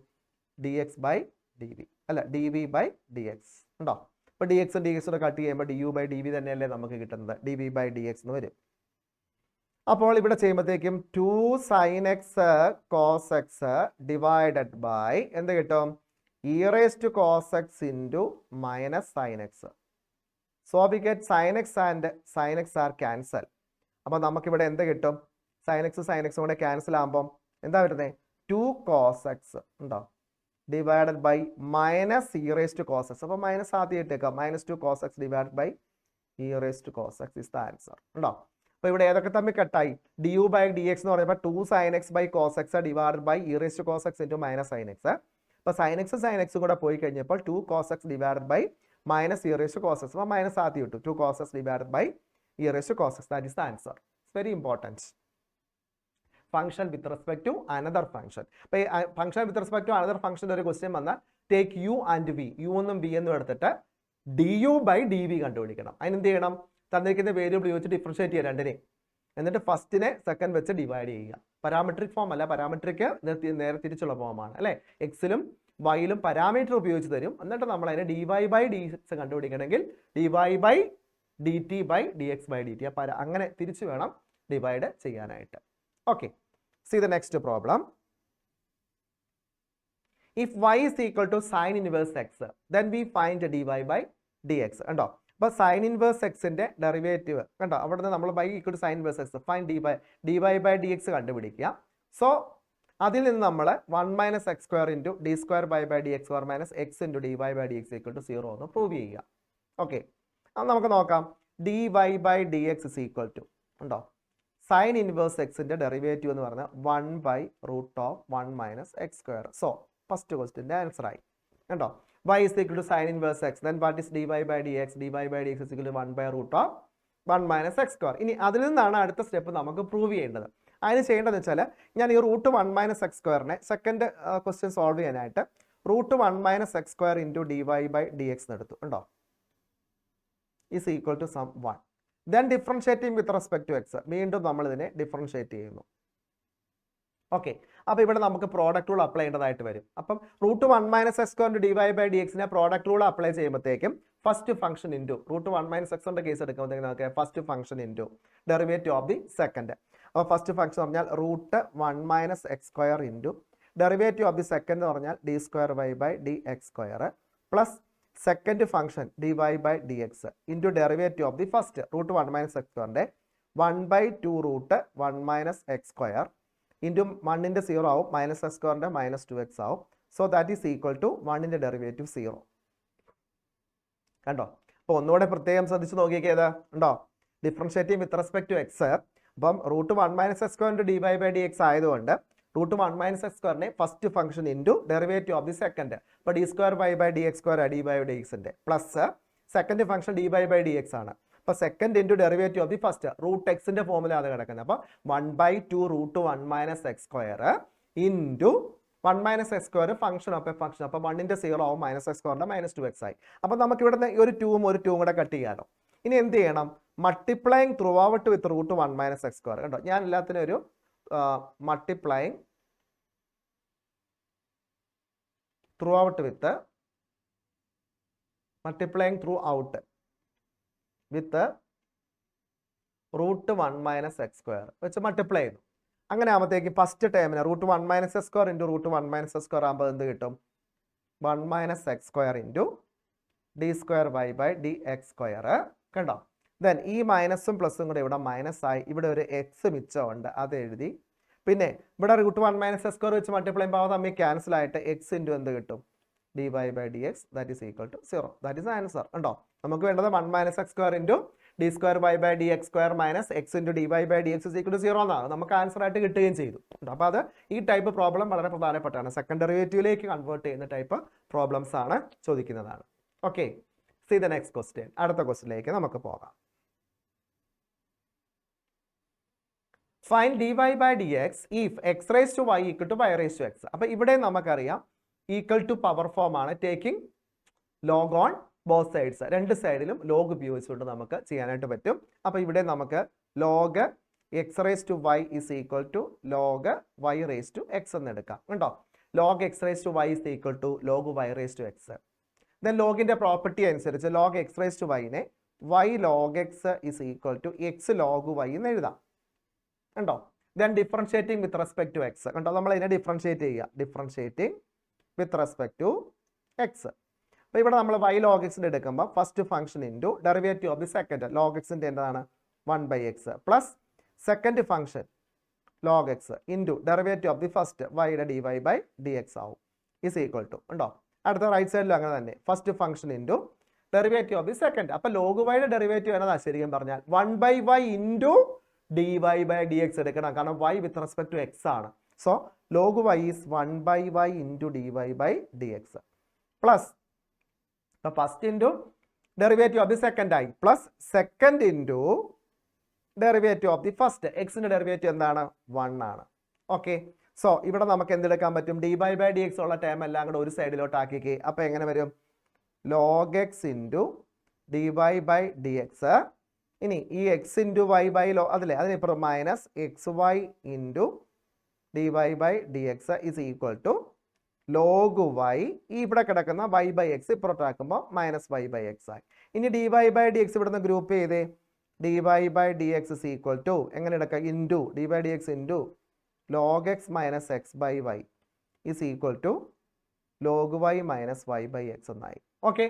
d X by d v അല്ല d v by D X. ഉണ്ടോ, അപ്പോൾ ഡി എക്സും ഡി എക്സും കട്ട് ചെയ്യുമ്പോൾ d u by d v തന്നെയല്ലേ നമുക്ക് കിട്ടുന്നത്, d v by D x എന്ന് വരും. അപ്പോൾ ഇവിടെ ചെയ്യുമ്പോഴത്തേക്കും 2 sine x cos X divided by എന്ത് കിട്ടും, e raise to cos x into minus sine x. So we get sine x and sine x are cancel. അപ്പോൾ നമുക്കിവിടെ എന്ത് കിട്ടും, സൈൻ എക്സും കൂടെ ക്യാൻസൽ ആകുമ്പം എന്താ വരുന്നത്, 2 കോസ് എക്സ് ഉണ്ടോ divided by minus e raise to cos x. അപ്പോൾ മൈനസ് ആദ്യം ഇട്ടേക്കാം, -2 cos x divide by e raise to cos x is the answer. ഉണ്ടോ, അപ്പോൾ ഇവിടെ ഏതൊക്കെ തമ്മിൽ കട്ടായി, d u by D x എന്ന് പറയുമ്പോൾ 2 sine x by cos x divide by e raise to cos x into minus sine x. അപ്പോൾ സൈൻ എക്സും കൂടെ പോയി കഴിഞ്ഞപ്പോൾ 2 cos x divide by minus e raise to cos x. അപ്പോൾ minus ആദ്യം ഇട്ടു, 2 cos x divide by e raise to cos x. That is the answer. It's very important. Function with respect to another function. അപ്പോൾ ഈ function with respect to another ഫംഗ്ഷൻ്റെ ഒരു question വന്നാൽ take u and v, u എന്നും v എന്നും എടുത്തിട്ട് d u by d v കണ്ടുപിടിക്കണം. അതിനെന്ത് ചെയ്യണം, തന്നിരിക്കുന്ന വേരിയബിൾ ഉപയോഗിച്ച് ഡിഫറൻഷിയേറ്റ് ചെയ്യുക രണ്ടിനെയും. എന്നിട്ട് ഫസ്റ്റിനെ സെക്കൻഡ് വെച്ച് ഡിവൈഡ് ചെയ്യുക. പാരാമെട്രിക് ഫോം അല്ല, പാരാമെട്രിക് നേരെ തിരിച്ചുള്ള ഫോമാണ് അല്ലേ. എക്സിലും വൈയിലും പാരാമീറ്റർ ഉപയോഗിച്ച് തരും. എന്നിട്ട് നമ്മൾ അതിനെ d Y by D x കണ്ടുപിടിക്കണമെങ്കിൽ d Y by D t by D X by D T. അപ്പോൾ അങ്ങനെ തിരിച്ച് വേണം ഡിവൈഡ് ചെയ്യാനായിട്ട്. Okay, see the next problem. If y is equal to sin inverse x, then we find dy by dx. കണ്ടോ, അപ്പോൾ sign inverse എക്സിൻ്റെ derivative കണ്ടോ, അവിടെ നിന്ന് നമ്മൾ y equal to sine inverse x find d Y by D x കണ്ടുപിടിക്കുക. So അതിൽ നിന്ന് നമ്മൾ 1 minus x square into d square by D X square minus x into d Y by D x equal to 0 എന്ന് prove ചെയ്യുക. Okay, അത് നമുക്ക് നോക്കാം. D Y by D X is equal to ഉണ്ടോ, sine inverse എക്സിൻ്റെ derivative എന്ന് പറഞ്ഞാൽ 1/√1 minus x square. So first ക്വസ്റ്റിൻ്റെ answer ആയി. കണ്ടോ, y is equal to sin inverse x, then what is dy by dx, dy by dx is equal to 1/√1 minus x square. ഇനി അതിൽ നിന്നാണ് അടുത്ത step നമുക്ക് പ്രൂവ് ചെയ്യേണ്ടത്. അതിന് ചെയ്യേണ്ടതെന്ന് വെച്ചാൽ ഞാൻ ഈ √1 മൈനസ് എക്സ് സ്ക്വയറിനെ സെക്കൻഡ് ക്വസ്റ്റ്യൻ സോൾവ് ചെയ്യാനായിട്ട് √1 minus x square into d Y by D x എടുത്തു. ഉണ്ടോ, is equal to some 1. Then differentiating with respect to x, വീണ്ടും നമ്മൾ ഇതിനെ ഡിഫറൻഷിയേറ്റ് ചെയ്യുന്നു. ഓക്കെ, അപ്പോൾ ഇവിടെ നമുക്ക് പ്രോഡക്റ്റ് റൂൾ അപ്ലൈ ചെയ്യേണ്ടതായിട്ട് വരും. അപ്പം √1 minus x square d Y by D എക്സിനെ പ്രോഡക്റ്റ് റൂൾ അപ്ലൈ ചെയ്യുമ്പോഴത്തേക്കും ഫസ്റ്റ് ഫംഗ്ഷൻ ഇൻറ്റു √1 മൈനസ് എക്സിൻ്റെ കേസ് എടുക്കുമ്പോഴത്തേക്കും നമുക്ക് first function into derivative of the second. അപ്പോൾ ഫസ്റ്റ് ഫംഗ്ഷൻ പറഞ്ഞാൽ √1 minus x square into derivative of the second എന്ന് പറഞ്ഞാൽ d square Y by D X square plus second function d Y by D x into derivative of the first √1 minus x സ്ക്വയറിൻ്റെ 1/2 √1 minus x square into 1ൻ്റെ 0 ആവും, minus x സ്ക്വയറിൻ്റെ -2x ആവും. So that is equal to 1ൻ്റെ derivative 0. കണ്ടോ, അപ്പോൾ ഒന്നുകൂടെ പ്രത്യേകം ശ്രദ്ധിച്ച് നോക്കിയേത് ഉണ്ടോ, differentiating with respect to x. അപ്പം √1 minus x square into d Y by D x ആയതുകൊണ്ട് റൂട്ട് 1 മൈനസ് എക്സ് സ്ക്വയറിനെ first function into derivative of the second. അപ്പോൾ d square Y by D X square D by D എക്സിൻ്റെ plus second function d by D X ആണ്. അപ്പോൾ second into derivative of the first root എക്സിൻ്റെ ഫോമിൽ അത് കിടക്കുന്നത്. അപ്പോൾ 1/2 root 1 minus x square into 1 minus x square function of a function. അപ്പോൾ 1ന്റെ 0 ആവും, മൈനസ് എക്സ് സ്ക്വയറിൻ്റെ -2x ആയി. അപ്പോൾ നമുക്ക് ഇവിടെ ഒരു 2ഉം ഒരു 2ഉം കൂടെ കട്ട് ചെയ്യാമല്ലോ. ഇനി എന്ത് ചെയ്യണം? Multiplying through out with root 1 minus x square. കണ്ടോ, ഞാൻ എല്ലാത്തിനും ഒരു multiplying through out with root 1 minus x square വെച്ച് മൾട്ടിപ്ലൈ ചെയ്തു. അങ്ങനെ ആകുമ്പോഴത്തേക്ക് ഫസ്റ്റ് ടേമിന് root 1 minus x square into root 1 minus x square ആകുമ്പോൾ എന്ത് കിട്ടും? 1 minus x square into d square Y by D X square. കണ്ടോ, ദെൻ ഈ മൈനസും പ്ലസും കൂടെ ഇവിടെ മൈനസ് ആയി, ഇവിടെ ഒരു എക്സ് മിച്ചമുണ്ട്, അത് എഴുതി. പിന്നെ ഇവിടെ റൂട്ട് 1 മൈനസ് എക്സ് സ്ക്വയർ വെച്ച് മൾട്ടിപ്ലൈ ചെയ്യുമ്പോൾ തമ്മിൽ ക്യാൻസൽ ആയിട്ട് എക്സ് ഇൻറ്റു എന്ത് കിട്ടും? D Y by D x that is equal to 0. That is answer. ഉണ്ടോ, നമുക്ക് വേണ്ടത് 1 minus x square into d square Y by D X square minus x into d Y by D x equal to 0 എന്നാണ് നമുക്ക് answer ആയിട്ട് കിട്ടുകയും ചെയ്തു. അപ്പോൾ അത് ഈ ടൈപ്പ് പ്രോബ്ലം വളരെ പ്രധാനപ്പെട്ടാണ്. സെക്കൻഡ് ഡെറിവേറ്റീവിലേക്ക് കൺവേർട്ട് ചെയ്യുന്ന ടൈപ്പ് പ്രോബ്ലംസ് ആണ് ചോദിക്കുന്നതാണ്. Okay, see the next question. അടുത്ത ക്വസ്റ്റ്യനിലേക്ക് നമുക്ക് പോകാം. Find d Y by D x if x raise to y equal to y raise to x. അപ്പോൾ ഇവിടെ നമുക്കറിയാം ഈക്വൽ ടു പവർ ഫോം ആണ്, taking log on both sides. രണ്ട് സൈഡിലും ലോഗ് ഉപയോഗിച്ചുകൊണ്ട് നമുക്ക് ചെയ്യാനായിട്ട് പറ്റും. അപ്പോൾ ഇവിടെ നമുക്ക് log x raise to y is equal to log y raise to X എന്ന് എടുക്കാം. ഉണ്ടോ, log x raise to y is equal to log y raise to x. Then ലോഗിൻ്റെ പ്രോപ്പർട്ടി അനുസരിച്ച് ലോഗ് എക്സ് റേസ് ടു വൈനെ y log x is equal to x log y എന്ന് എഴുതാം. ഉണ്ടോ, then differentiating with respect to X. കണ്ടോ, നമ്മൾ ഇതിനെ differentiate ചെയ്യുക, differentiating with respect to x. അപ്പോൾ ഇവിടെ നമ്മൾ വൈ ലോഗ് എക്സിൻ്റെ എടുക്കുമ്പോൾ first function into derivative of the second log എക്സിൻ്റെ എന്താണ് 1/x plus second function log X into derivative of the first വൈയുടെ d Y by D x ആവും is equal to. ഉണ്ടോ, അടുത്ത റൈറ്റ് സൈഡിലും അങ്ങനെ തന്നെ first function into derivative of the second. അപ്പോൾ ലോഗ് വൈയുടെ ഡെറിവേറ്റീവ് എന്നതാണ് ശരിക്കും പറഞ്ഞാൽ 1/y into d Y by D x എടുക്കണം, കാരണം y with respect to X ആണ്. So log y is 1/y into d Y by D x plus first into derivative of the second ആയി plus second into derivative of the first. എക്സിൻ്റെ derivative എന്താണ്? 1 ആണ്. Okay, so ഇവിടെ നമുക്ക് എന്തെടുക്കാൻ പറ്റും? D Y by D x ഉള്ള term എല്ലാം കൂടെ ഒരു സൈഡിലോട്ട് ആക്കിക്കേ. അപ്പോൾ എങ്ങനെ വരും? Log X into d Y by D x. ഇനി ഈ എക്സ് ഇൻറ്റു വൈ ബൈ അതിലെ അതിനിപ്പുറം minus x y into d Y by D X is equal to log y. ഈ ഇവിടെ കിടക്കുന്ന വൈ ബൈ എക്സ് ഇപ്പുറത്താക്കുമ്പോൾ മൈനസ് വൈ ബൈ എക്സ് ആയി. ഇനി d Y by D x ഇവിടുന്ന് ഗ്രൂപ്പ് ചെയ്തേ. D Y by D X is equal to എങ്ങനെ എടുക്കുക? Into d by D x into log x minus x by y is equal to log y minus y by x എന്നായി. Okay,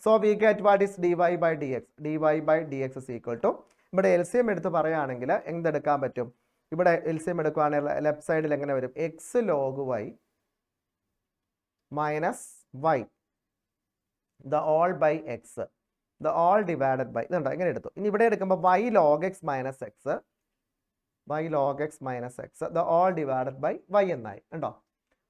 so we get what is d Y by D X. D Y by D X is equal to ഇവിടെ L C M എടുത്ത് പറയുകയാണെങ്കിൽ എന്തെടുക്കാൻ പറ്റും? ഇവിടെ L C M എടുക്കുകയാണെങ്കിൽ left സൈഡിൽ എങ്ങനെ വരും? X log y minus y the whole by x the whole divided by ഇതുണ്ടോ, ഇങ്ങനെ എടുത്തു. ഇനി ഇവിടെ എടുക്കുമ്പോൾ y log x minus x the whole divided by y എന്നായി. ഉണ്ടോ,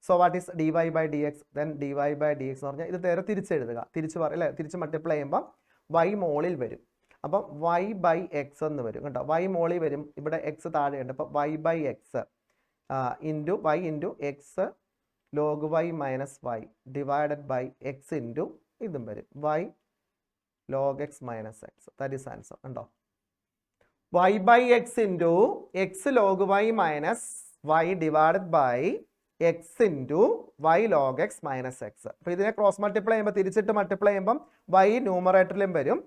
so what is d Y by D x? Then d Y by D x എന്ന് പറഞ്ഞാൽ ഇത് നേരെ തിരിച്ചെഴുതുക, തിരിച്ച് മൾട്ടിപ്ലൈ ചെയ്യുമ്പോൾ വൈ മോളിൽ വരും. അപ്പം വൈ ബൈ എക്സ് എന്ന് വരും. കേട്ടോ, വൈ മോളിൽ വരും, ഇവിടെ എക്സ് താഴെയുണ്ട്. അപ്പോൾ y by x into y into x log y minus y divided by x into ഇതും വരും y log x minus x. That is answer. ഉണ്ടോ, y by x into x log y minus y divided by x into y log x minus x. അപ്പോൾ ഇതിനെ cross multiply ചെയ്യുമ്പോൾ തിരിച്ചിട്ട് multiply ചെയ്യുമ്പം Y ന്യൂമറേറ്ററിലും വരും,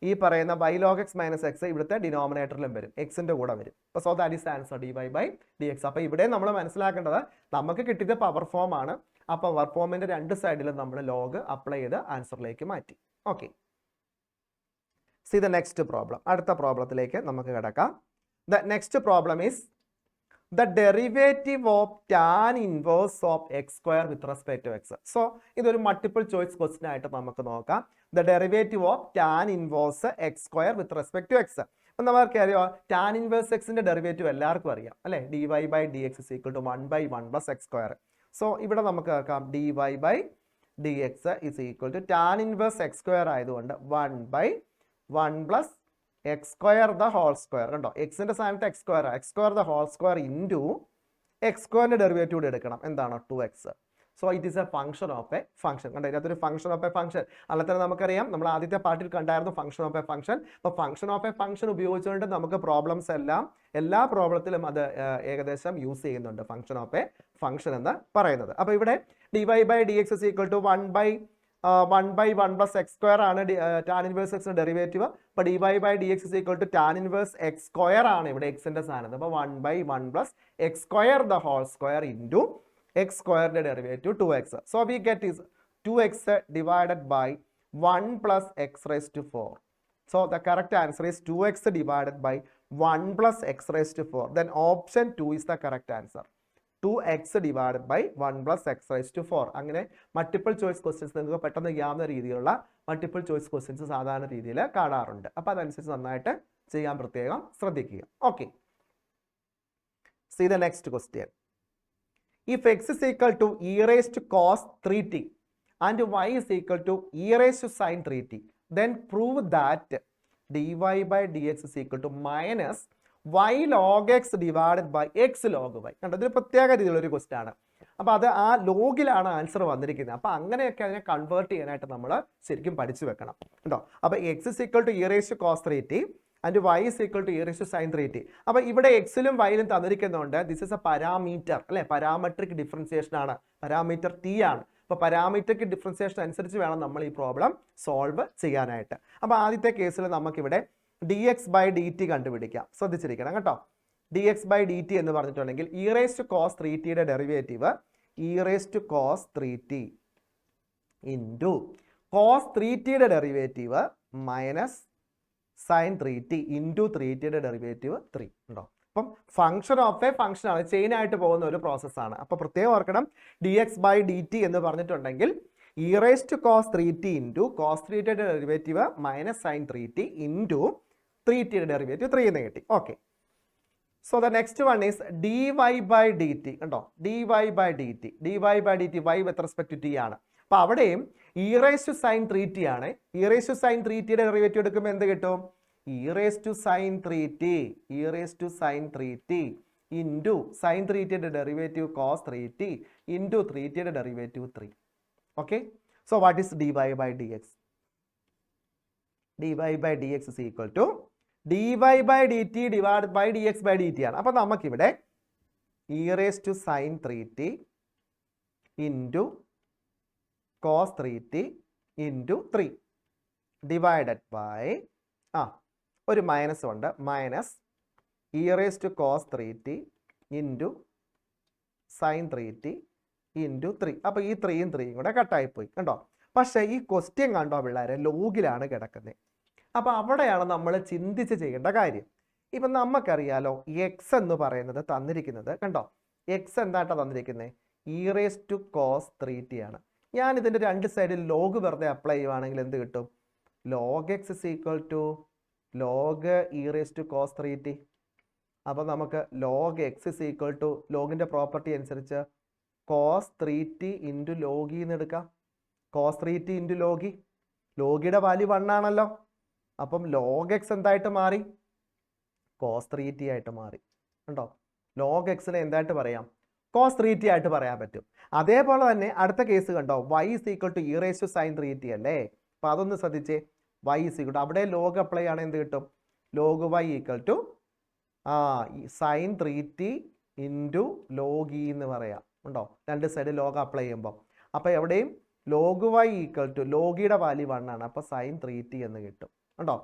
ഈ പറയുന്ന y log x minus x ഇവിടുത്തെ ഡിനോമിനേറ്ററിലും വരും, എക്സിൻ്റെ കൂടെ വരും. അപ്പോൾ so that is answer d Y by D x. അപ്പോൾ ഇവിടെ നമ്മൾ മനസ്സിലാക്കേണ്ടത് നമുക്ക് കിട്ടിയത് പവർ ഫോം ആണ്. ആ പവർ ഫോമിൻ്റെ രണ്ട് സൈഡിലും നമ്മൾ ലോഗ് അപ്ലൈ ചെയ്ത് ആൻസറിലേക്ക് മാറ്റി. Okay, C the next problem. അടുത്ത പ്രോബ്ലത്തിലേക്ക് നമുക്ക് കിടക്കാം. The next problem is the derivative of tan inverse of x square with respect to x. So ഇതൊരു മൾട്ടിപ്പിൾ ചോയ്സ് ക്വസ്റ്റ്യൻ ആയിട്ട് നമുക്ക് നോക്കാം. The derivative of tan inverse x square with respect to x. നമുക്ക് അറിയാം tan inverse എക്സിന്റെ derivative എല്ലാവർക്കും അറിയാം അല്ലേ, dy by D X is equal to 1/1 plus x square. So ഇവിടെ നമുക്ക് ആക്കാം dy by D X is equal to tan inverse x square ആയതുകൊണ്ട് 1/1 plus x square the whole square. കണ്ടോ, എക്സിന്റെ സ്ഥാനത്ത് x square the whole square into x സ്ക്വയറിന്റെ derivative കൂടെ എടുക്കണം. എന്താണ് 2x. So it is a function of a function. കണ്ടോ, ഇതിനകത്തൊരു ഫംഗ്ഷൻ ഓഫ് എ ഫംഗ്ഷൻ. അല്ലാതെ നമുക്കറിയാം നമ്മൾ ആദ്യത്തെ പാർട്ടിൽ കണ്ടായിരുന്നു ഫംഗ്ഷൻ ഓഫ് എ ഫംഗ്ഷൻ. അപ്പോൾ ഫംഗ്ഷൻ ഓഫ് എ ഫംഗ്ഷൻ ഉപയോഗിച്ചുകൊണ്ട് നമുക്ക് പ്രോബ്ലംസ് എല്ലാ പ്രോബ്ലത്തിലും അത് ഏകദേശം യൂസ് ചെയ്യുന്നുണ്ട് ഫംഗ്ഷൻ ഓഫ് എ ഫംഗ്ഷൻ എന്ന് പറയുന്നത്. അപ്പോൾ ഇവിടെ dy by D X is equal to 1/1 plus x square ആണ് ടാൻ ഇൻവേഴ്സ് എക്സിന്റെ ഡെറിവേറ്റീവ്. അപ്പോൾ dy by D X is equal to tan inverse x square ആണ് ഇവിടെ എക്സിന്റെ സ്ഥാനത്ത്. അപ്പോൾ 1/1 plus x square the whole square into x സ്ക്വയറിന്റെ derivative 2x. So we get is 2x divided by 1 plus x raised to 4. So the correct answer is 2x divided by 1 plus x raised to 4. Then option 2 is the correct answer. 2x divided by 1 plus x raised to 4. അങ്ങനെ multiple choice questions നിങ്ങൾക്ക് പെട്ടെന്ന് ചെയ്യാവുന്ന രീതിയിലുള്ള multiple choice questions സാധാരണ രീതിയിൽ കാണാറുണ്ട്. അപ്പോൾ അതനുസരിച്ച് നന്നായിട്ട് ചെയ്യാൻ പ്രത്യേകം ശ്രദ്ധിക്കുക. Okay, see the next question. If x is equal to e raised to cos 3t and y is equal to e raised to sin 3t, then prove that dy by dx is equal to minus y log x divided by x log y. കണ്ടോ, ഇതൊരു പ്രത്യേക രീതിയിലുള്ള ഒരു question ആണ്. അപ്പോൾ അത് ആ ലോഗിലാണ് answer വന്നിരിക്കുന്നത്. അപ്പോൾ അങ്ങനെയൊക്കെ അതിനെ കൺവേർട്ട് ചെയ്യാനായിട്ട് നമ്മൾ ശരിക്കും പഠിച്ചു വെക്കണം കേട്ടോ. അപ്പോൾ x is equal to e raise to cos 3t and y is equal to e raise to sign 3t. അപ്പോൾ ഇവിടെ എക്സിലും വൈയിലും തന്നിരിക്കുന്നുണ്ട് ദിസ് ഇസ് എ പാരാമീറ്റർ അല്ലെ, പാരാമെട്രിക് ഡിഫറൻസിയേഷൻ ആണ്, പാരാമീറ്റർ t ആണ്. അപ്പോൾ പാരാമീറ്ററിക് ഡിഫറൻസിയേഷൻ അനുസരിച്ച് വേണം നമ്മൾ ഈ പ്രോബ്ലം സോൾവ് ചെയ്യാനായിട്ട്. അപ്പോൾ ആദ്യത്തെ കേസിൽ നമുക്കിവിടെ dx ബൈ ഡി ടി കണ്ടുപിടിക്കാം. ശ്രദ്ധിച്ചിരിക്കണം കേട്ടോ. dx ബൈ ഡി ടി എന്ന് പറഞ്ഞിട്ടുണ്ടെങ്കിൽ ഇ റേസ് ടു കോസ് 3tയുടെ derivative e raise to cos 3t into cos 3tയുടെ derivative minus sine 3t into 3tയുടെ ഡെറിവേറ്റീവ് 3 ഉണ്ടോ. അപ്പം ഫംഗ്ഷൻ ഓഫ് എ ഫംഗ്ഷൻ ആണ്, ചെയിൻ ആയിട്ട് പോകുന്ന ഒരു പ്രോസസ്സാണ്. അപ്പോൾ പ്രത്യേകം ഓർക്കണം dx ബൈ ഡി ടി എന്ന് പറഞ്ഞിട്ടുണ്ടെങ്കിൽ e raise to cos 3t into cos 3tയുടെ derivative minus sine 3t into 3tയുടെ ഡെറിവേറ്റീവ് 3 എന്ന് കിട്ടി. Okay, so the next one is dy by D t. കണ്ടോ, dy by D t, dy by D t y with respect to t ആണ്. അപ്പോൾ അവിടെയും e raise to sign 3t ആണ്. E raise to sine 3tയുടെ derivative എടുക്കുമ്പോൾ എന്ത് കിട്ടും? E raise to sign 3t, e raise to sign 3t into sine 3tയുടെ derivative cos 3t into 3tയുടെ derivative 3. Okay, so what is dy by D x? dy by D X is equal to dy by D t divide by dx by D T ആണ്. അപ്പോൾ നമുക്കിവിടെ e raise to sign 3t into cos 3t into 3 divided by ഒരു minus ഉണ്ട്, minus e raise to cos 3t into sine 3t into 3. അപ്പോൾ ഈ 3യും 3യും കൂടെ കട്ടായിപ്പോയി കണ്ടോ. പക്ഷേ ഈ ക്വസ്റ്റ്യൻ കണ്ടോ പിള്ളേരെ, ലോഗിലാണ് കിടക്കുന്നത്. അപ്പോൾ അവിടെയാണ് നമ്മൾ ചിന്തിച്ച് ചെയ്യേണ്ട കാര്യം. ഇപ്പം നമുക്കറിയാലോ എക്സ് എന്ന് പറയുന്നത് തന്നിരിക്കുന്നത് കണ്ടോ, എക്സ് എന്തായിട്ടാ തന്നിരിക്കുന്നത്? E raise to cos 3t ആണ്. ഞാൻ ഇതിൻ്റെ രണ്ട് സൈഡിൽ ലോഗ് വെറുതെ അപ്ലൈ ചെയ്യുവാണെങ്കിൽ എന്ത് കിട്ടും? Log x is equal to log e raise to cos 3t. അപ്പോൾ നമുക്ക് log x is equal to ലോഗിൻ്റെ പ്രോപ്പർട്ടി അനുസരിച്ച് കോസ് 3t ഇൻറ്റു ലോഗി എന്ന് എടുക്കാം. കോസ് 3t ഇൻറ്റു ലോഗി, ലോഗിയുടെ വാല്യൂ 1 ആണല്ലോ. അപ്പം ലോഗ് എക്സ് എന്തായിട്ട് മാറി? കോസ് 3t ആയിട്ട് മാറി ഉണ്ടോ. ലോഗ് എക്സിനെ എന്തായിട്ട് പറയാം? കോസ് 3t ആയിട്ട് പറയാൻ പറ്റും. അതേപോലെ തന്നെ അടുത്ത കേസ് കണ്ടോ, y is equal to e raise to sign 3t അല്ലേ. അപ്പോൾ അതൊന്ന് ശ്രദ്ധിച്ചേ, y ഇസ് ഈക്വൽ ടു അവിടെ ലോഗ് അപ്ലൈ ആണ്, എന്ത് കിട്ടും? Log y equal to sign 3t into log e എന്ന് പറയാം ഉണ്ടോ, രണ്ട് സൈഡ് ലോഗ് അപ്ലൈ ചെയ്യുമ്പോൾ. അപ്പോൾ എവിടെയും ലോഗ് y ഈക്വൽ ടു ലോഗിയുടെ വാല്യൂ 1 ആണ്, അപ്പോൾ സൈൻ 3t എന്ന് കിട്ടും ഉണ്ടോ.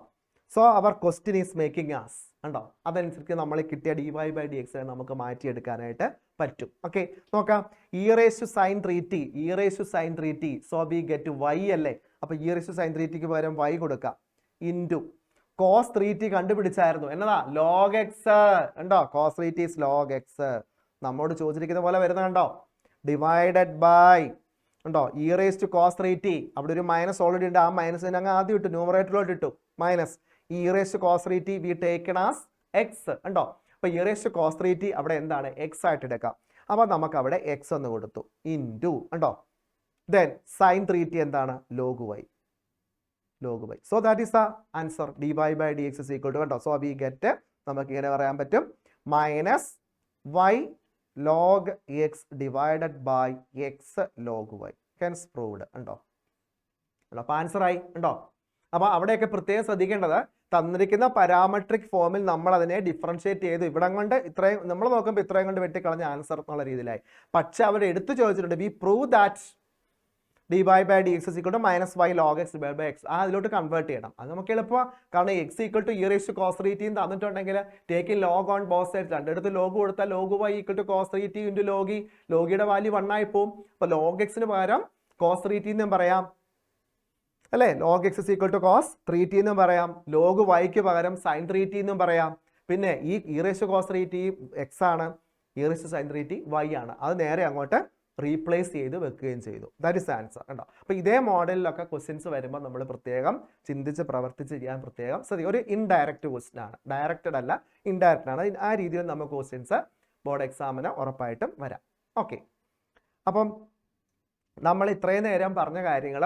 So our question is making as ഉണ്ടോ. അതനുസരിച്ച് നമ്മൾ കിട്ടിയ dy ബൈ ഡി എക്സ് നമുക്ക് മാറ്റിയെടുക്കാനായിട്ട് പറ്റും. ഓക്കെ, നോക്കാം. E raise to sign 3t, e raise to sign 3t, so we get y അല്ലേ. അപ്പോൾ ഇ റേസ് ടു സൈൻ 3tക്ക് പകരം y കൊടുക്കാം ഇൻറ്റു കോസ് 3t കണ്ടുപിടിച്ചായിരുന്നു എന്നതാ ലോഗ് എക്സ് ഉണ്ടോ. Cos 3t is log x. നമ്മോട് ചോദിച്ചിരിക്കുന്ന പോലെ വരുന്ന കണ്ടോ, ഡിവൈഡഡ് ബൈ ഉണ്ടോ e raise to cos 3t. അവിടെ ഒരു മൈനസ് ഓൾറെഡി ഉണ്ട്, ആ മൈനസ് അങ്ങ് ആദ്യം ഇട്ടു, ന്യൂമറേറ്ററിലോട്ട് ഇട്ടു minus e raise to cos 3t we taken as x ഉണ്ടോ. അപ്പോൾ e raise to cos 3t അവിടെ എന്താണ് എക്സ് ആയിട്ട് എടുക്കാം. അപ്പോൾ നമുക്ക് അവിടെ എക്സ് എന്ന് കൊടുത്തു ഇൻറ്റു ഉണ്ടോ. ദെൻ സൈൻ 3t എന്താണ് log y. So that is the answer. dy by dx is equal to കണ്ടോ. സോ വി ഗെറ്റ് നമുക്ക് ഇങ്ങനെ പറയാൻ പറ്റും minus y log x divided by x log y. Hence proved ഉണ്ടോ. അപ്പോൾ answer ആയി ഉണ്ടോ. അപ്പോൾ അവിടെയൊക്കെ പ്രത്യേകം ശ്രദ്ധിക്കേണ്ടത് തന്നിരിക്കുന്ന പാരാമെട്രിക് ഫോമിൽ നമ്മൾ അതിനെ ഡിഫറൻഷിയേറ്റ് ചെയ്തു. ഇവിടെ കൊണ്ട് ഇത്രയും നമ്മൾ നോക്കുമ്പോൾ ഇത്രയും കൊണ്ട് വെട്ടിക്കളഞ്ഞ ആൻസർ എന്നുള്ള രീതിയിലായി. പക്ഷെ അവർ എടുത്തു ചോദിച്ചിട്ടുണ്ട് we prove that dy by dx is equal to minus y log x divided by x. അതിലോട്ട് കൺവേർട്ട് ചെയ്യണം. അത് നമുക്ക് എളുപ്പമാണ്. കാരണം x equal to e raise to cos 3t തന്നിട്ടുണ്ടെങ്കിൽ taking log on both sides രണ്ടിടത്ത് ലോഗ് കൊടുത്താൽ log y equal to cos 3t into log e. ലോഗിയുടെ വാല്യൂ 1 ആയി പോവും. അപ്പോൾ ലോഗ് എക്സിന് പകരം കോസ് 3t എന്നും പറയാം അല്ലേ. Log x is equal to cos 3t എന്നും പറയാം. ലോഗ് വൈക്ക് പകരം സൈൻ 3t എന്നും പറയാം. പിന്നെ ഈ e raise to cos 3t x ആണ്, e raise to sign 3t y ആണ്. അത് നേരെ അങ്ങോട്ട് റീപ്ലേസ് ചെയ്ത് വെക്കുകയും ചെയ്തു. ദാറ്റ് ഇസ് ആൻസർ കണ്ടോ. അപ്പോൾ ഇതേ മോഡലിലൊക്കെ ക്വസ്റ്റ്യൻസ് വരുമ്പോൾ നമ്മൾ പ്രത്യേകം ചിന്തിച്ച് പ്രവർത്തിച്ച് ചെയ്യാൻ പ്രത്യേകം ശ്രദ്ധിക്കുക. ഒരു ഇൻഡയറക്റ്റ് ക്വസ്റ്റ്യൻ ആണ്, ഡയറക്റ്റഡ് അല്ല ഇൻഡയറക്റ്റ് ആണ്. ആ രീതിയിൽ നമുക്ക് ക്വസ്റ്റ്യൻസ് ബോർഡ് എക്സാമിന് ഉറപ്പായിട്ടും വരാം. ഓക്കെ, അപ്പം നമ്മൾ ഇത്രയും നേരം പറഞ്ഞ കാര്യങ്ങൾ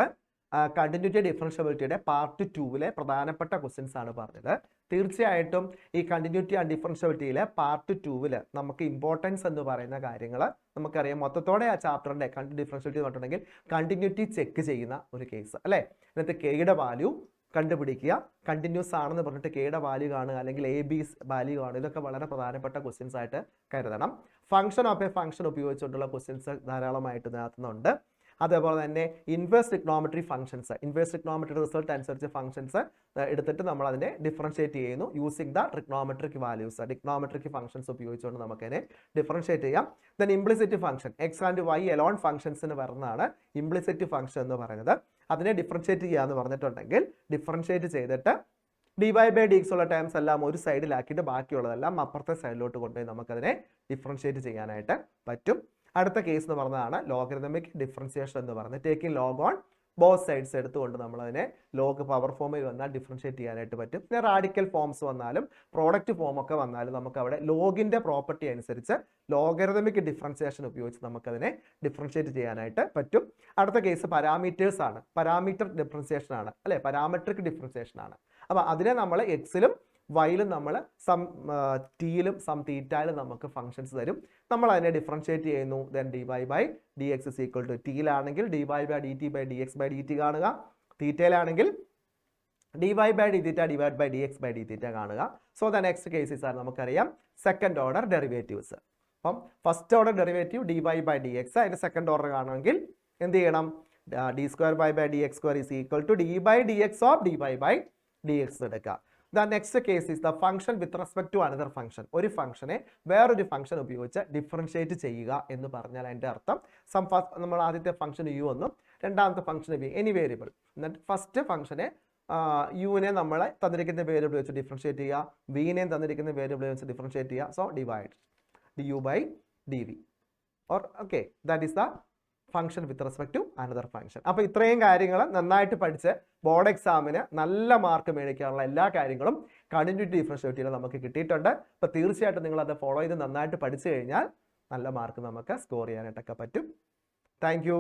കണ്ടിന്യൂറ്റി ഡിഫറൻഷ്യബിലിറ്റിയുടെ പാർട്ട് 2 പ്രധാനപ്പെട്ട ക്വസ്റ്റ്യൻസ് ആണ് പറഞ്ഞത്. തീർച്ചയായിട്ടും ഈ കണ്ടിന്യൂറ്റി ആൻഡ് ഡിഫറൻഷ്യബിലിറ്റിയിലെ പാർട്ട് 2 നമുക്ക് ഇമ്പോർട്ടൻസ് എന്ന് പറയുന്ന കാര്യങ്ങൾ നമുക്കറിയാം. മൊത്തത്തോടെ ആ ചാപ്റ്ററിൻ്റെ ഡിഫറൻഷ്യബിലിറ്റി പറഞ്ഞിട്ടുണ്ടെങ്കിൽ കണ്ടിന്യൂറ്റി ചെക്ക് ചെയ്യുന്ന ഒരു കേസ് അല്ലേ. എന്നിട്ട് കെയുടെ വാല്യൂ കണ്ടുപിടിക്കുക, കണ്ടിന്യൂസ് ആണെന്ന് പറഞ്ഞിട്ട് കെയുടെ വാല്യൂ കാണുക, അല്ലെങ്കിൽ എ ബി വാല്യൂ കാണുക. ഇതൊക്കെ വളരെ പ്രധാനപ്പെട്ട ക്വസ്റ്റ്യൻസ് ആയിട്ട് കരുതണം. ഫംഗ്ഷൻ ഓഫ് എ ഫംഗ്ഷൻ ഉപയോഗിച്ചുകൊണ്ടുള്ള ക്വസ്റ്റ്യൻസ് ധാരാളമായിട്ട് ഇതിനകത്തുന്നുണ്ട്. അതേപോലെ തന്നെ inverse trigonometry functions, inverse trigonometry result അനുസരിച്ച് ഫംഗ്ഷൻസ് എടുത്തിട്ട് നമ്മൾ അതിനെ ഡിഫറൻഷിയേറ്റ് ചെയ്യുന്നു using the trigonometric values. Trigonometric functions ഉപയോഗിച്ചുകൊണ്ട് നമുക്കതിനെ ഡിഫറൻഷിയേറ്റ് ചെയ്യാം. Then implicit function x and y alone ഫംഗ്ഷൻസിന് വരുന്നതാണ് ഇംപ്ലിസിറ്റ് ഫംഗ്ഷൻ എന്ന് പറയുന്നത്. അതിനെ ഡിഫറൻഷിയേറ്റ് ചെയ്യാന്ന് പറഞ്ഞിട്ടുണ്ടെങ്കിൽ ഡിഫറൻഷിയേറ്റ് ചെയ്തിട്ട് dy ബൈ dx ഉള്ള ടേംസ് എല്ലാം ഒരു സൈഡിലാക്കിയിട്ട് ബാക്കിയുള്ളതെല്ലാം അപ്പുറത്തെ സൈഡിലോട്ട് കൊണ്ടുപോയി നമുക്കതിനെ ഡിഫറൻഷിയേറ്റ് ചെയ്യാനായിട്ട് പറ്റും. അടുത്ത കേസ് എന്ന് പറഞ്ഞതാണ് ലോഗരിതമിക് ഡിഫറൻസിയേഷൻ എന്ന് പറയുന്നത്. Taking log on both sides എടുത്തുകൊണ്ട് നമ്മളതിനെ ലോഗ് പവർ ഫോമിൽ വന്നാൽ ഡിഫറൻഷിയേറ്റ് ചെയ്യാനായിട്ട് പറ്റും. പിന്നെ റാഡിക്കൽ ഫോംസ് വന്നാലും പ്രോഡക്റ്റ് ഫോം ഒക്കെ വന്നാലും നമുക്ക് അവിടെ ലോഗിന്റെ പ്രോപ്പർട്ടി അനുസരിച്ച് ലോഗരിതമിക് ഡിഫറൻസിയേഷൻ ഉപയോഗിച്ച് നമുക്കതിനെ ഡിഫറൻഷിയേറ്റ് ചെയ്യാനായിട്ട് പറ്റും. അടുത്ത കേസ് പാരാമീറ്റേഴ്സ് ആണ്, പാരാമീറ്റർ ഡിഫറൻസിയേഷൻ ആണ് അല്ലെ, പാരാമെട്രിക് ഡിഫറൻസിയേഷൻ ആണ്. അപ്പോൾ അതിനെ നമ്മൾ എക്സിലും വൈയിലും നമ്മൾ സം ടിയിലും സം തീറ്റയിലും നമുക്ക് ഫംഗ്ഷൻസ് തരും. നമ്മൾ അതിനെ ഡിഫറൻഷിയേറ്റ് ചെയ്യുന്നു. Then dy by dx is equal to ടിയിലാണെങ്കിൽ dy by dt by dx by dt കാണുക, തീറ്റയിലാണെങ്കിൽ dy by d theta divide by dx by d theta കാണുക. സോ ദ നെക്സ്റ്റ് കേസസ് ആണ് നമുക്കറിയാം സെക്കൻഡ് ഓർഡർ ഡെറിവേറ്റീവ്സ്. അപ്പം first order derivative dy by dx, അതിൻ്റെ second order കാണുമെങ്കിൽ എന്ത് ചെയ്യണം, d square by dx square is equal to dy by dx of dy by dx എടുക്കുക. The next case is the function with respect to another function. ഒരു ഫംഗ്ഷനെ വേറൊരു function ഉപയോഗിച്ച് differentiate ചെയ്യുക എന്ന് പറഞ്ഞാൽ അതിൻ്റെ അർത്ഥം നമ്മൾ ആദ്യത്തെ ഫംഗ്ഷൻ യു എന്നും രണ്ടാമത്തെ ഫംഗ്ഷൻ വി, എനി വേരിയബിൾ. എന്നിട്ട് ഫസ്റ്റ് ഫംഗ്ഷനെ യുവിനെ നമ്മൾ തന്നിരിക്കുന്ന വേരിയബിൾ വെച്ച് ഡിഫറൻഷിയേറ്റ് ചെയ്യുക, വിനെയും തന്നിരിക്കുന്ന വേരിയബിൾ വെച്ച് ഡിഫറൻഷിയേറ്റ് ചെയ്യുക. So divide du by dv or okay, that is the function with respect to another function. അപ്പോൾ ഇത്രയും കാര്യങ്ങൾ നന്നായിട്ട് പഠിച്ച് ബോർഡ് എക്സാമിന് നല്ല മാർക്ക് മേടിക്കാനുള്ള എല്ലാ കാര്യങ്ങളും കണ്ടിന്യൂറ്റി ഡിഫറൻഷിയേറ്റിൽ നമുക്ക് കിട്ടിയിട്ടുണ്ട്. അപ്പോൾ തീർച്ചയായിട്ടും നിങ്ങൾ അത് ഫോളോ ചെയ്ത് നന്നായിട്ട് പഠിച്ചു കഴിഞ്ഞാൽ നല്ല മാർക്ക് നമുക്ക് സ്കോർ ചെയ്യാനായിട്ടൊക്കെ പറ്റും. Thank you.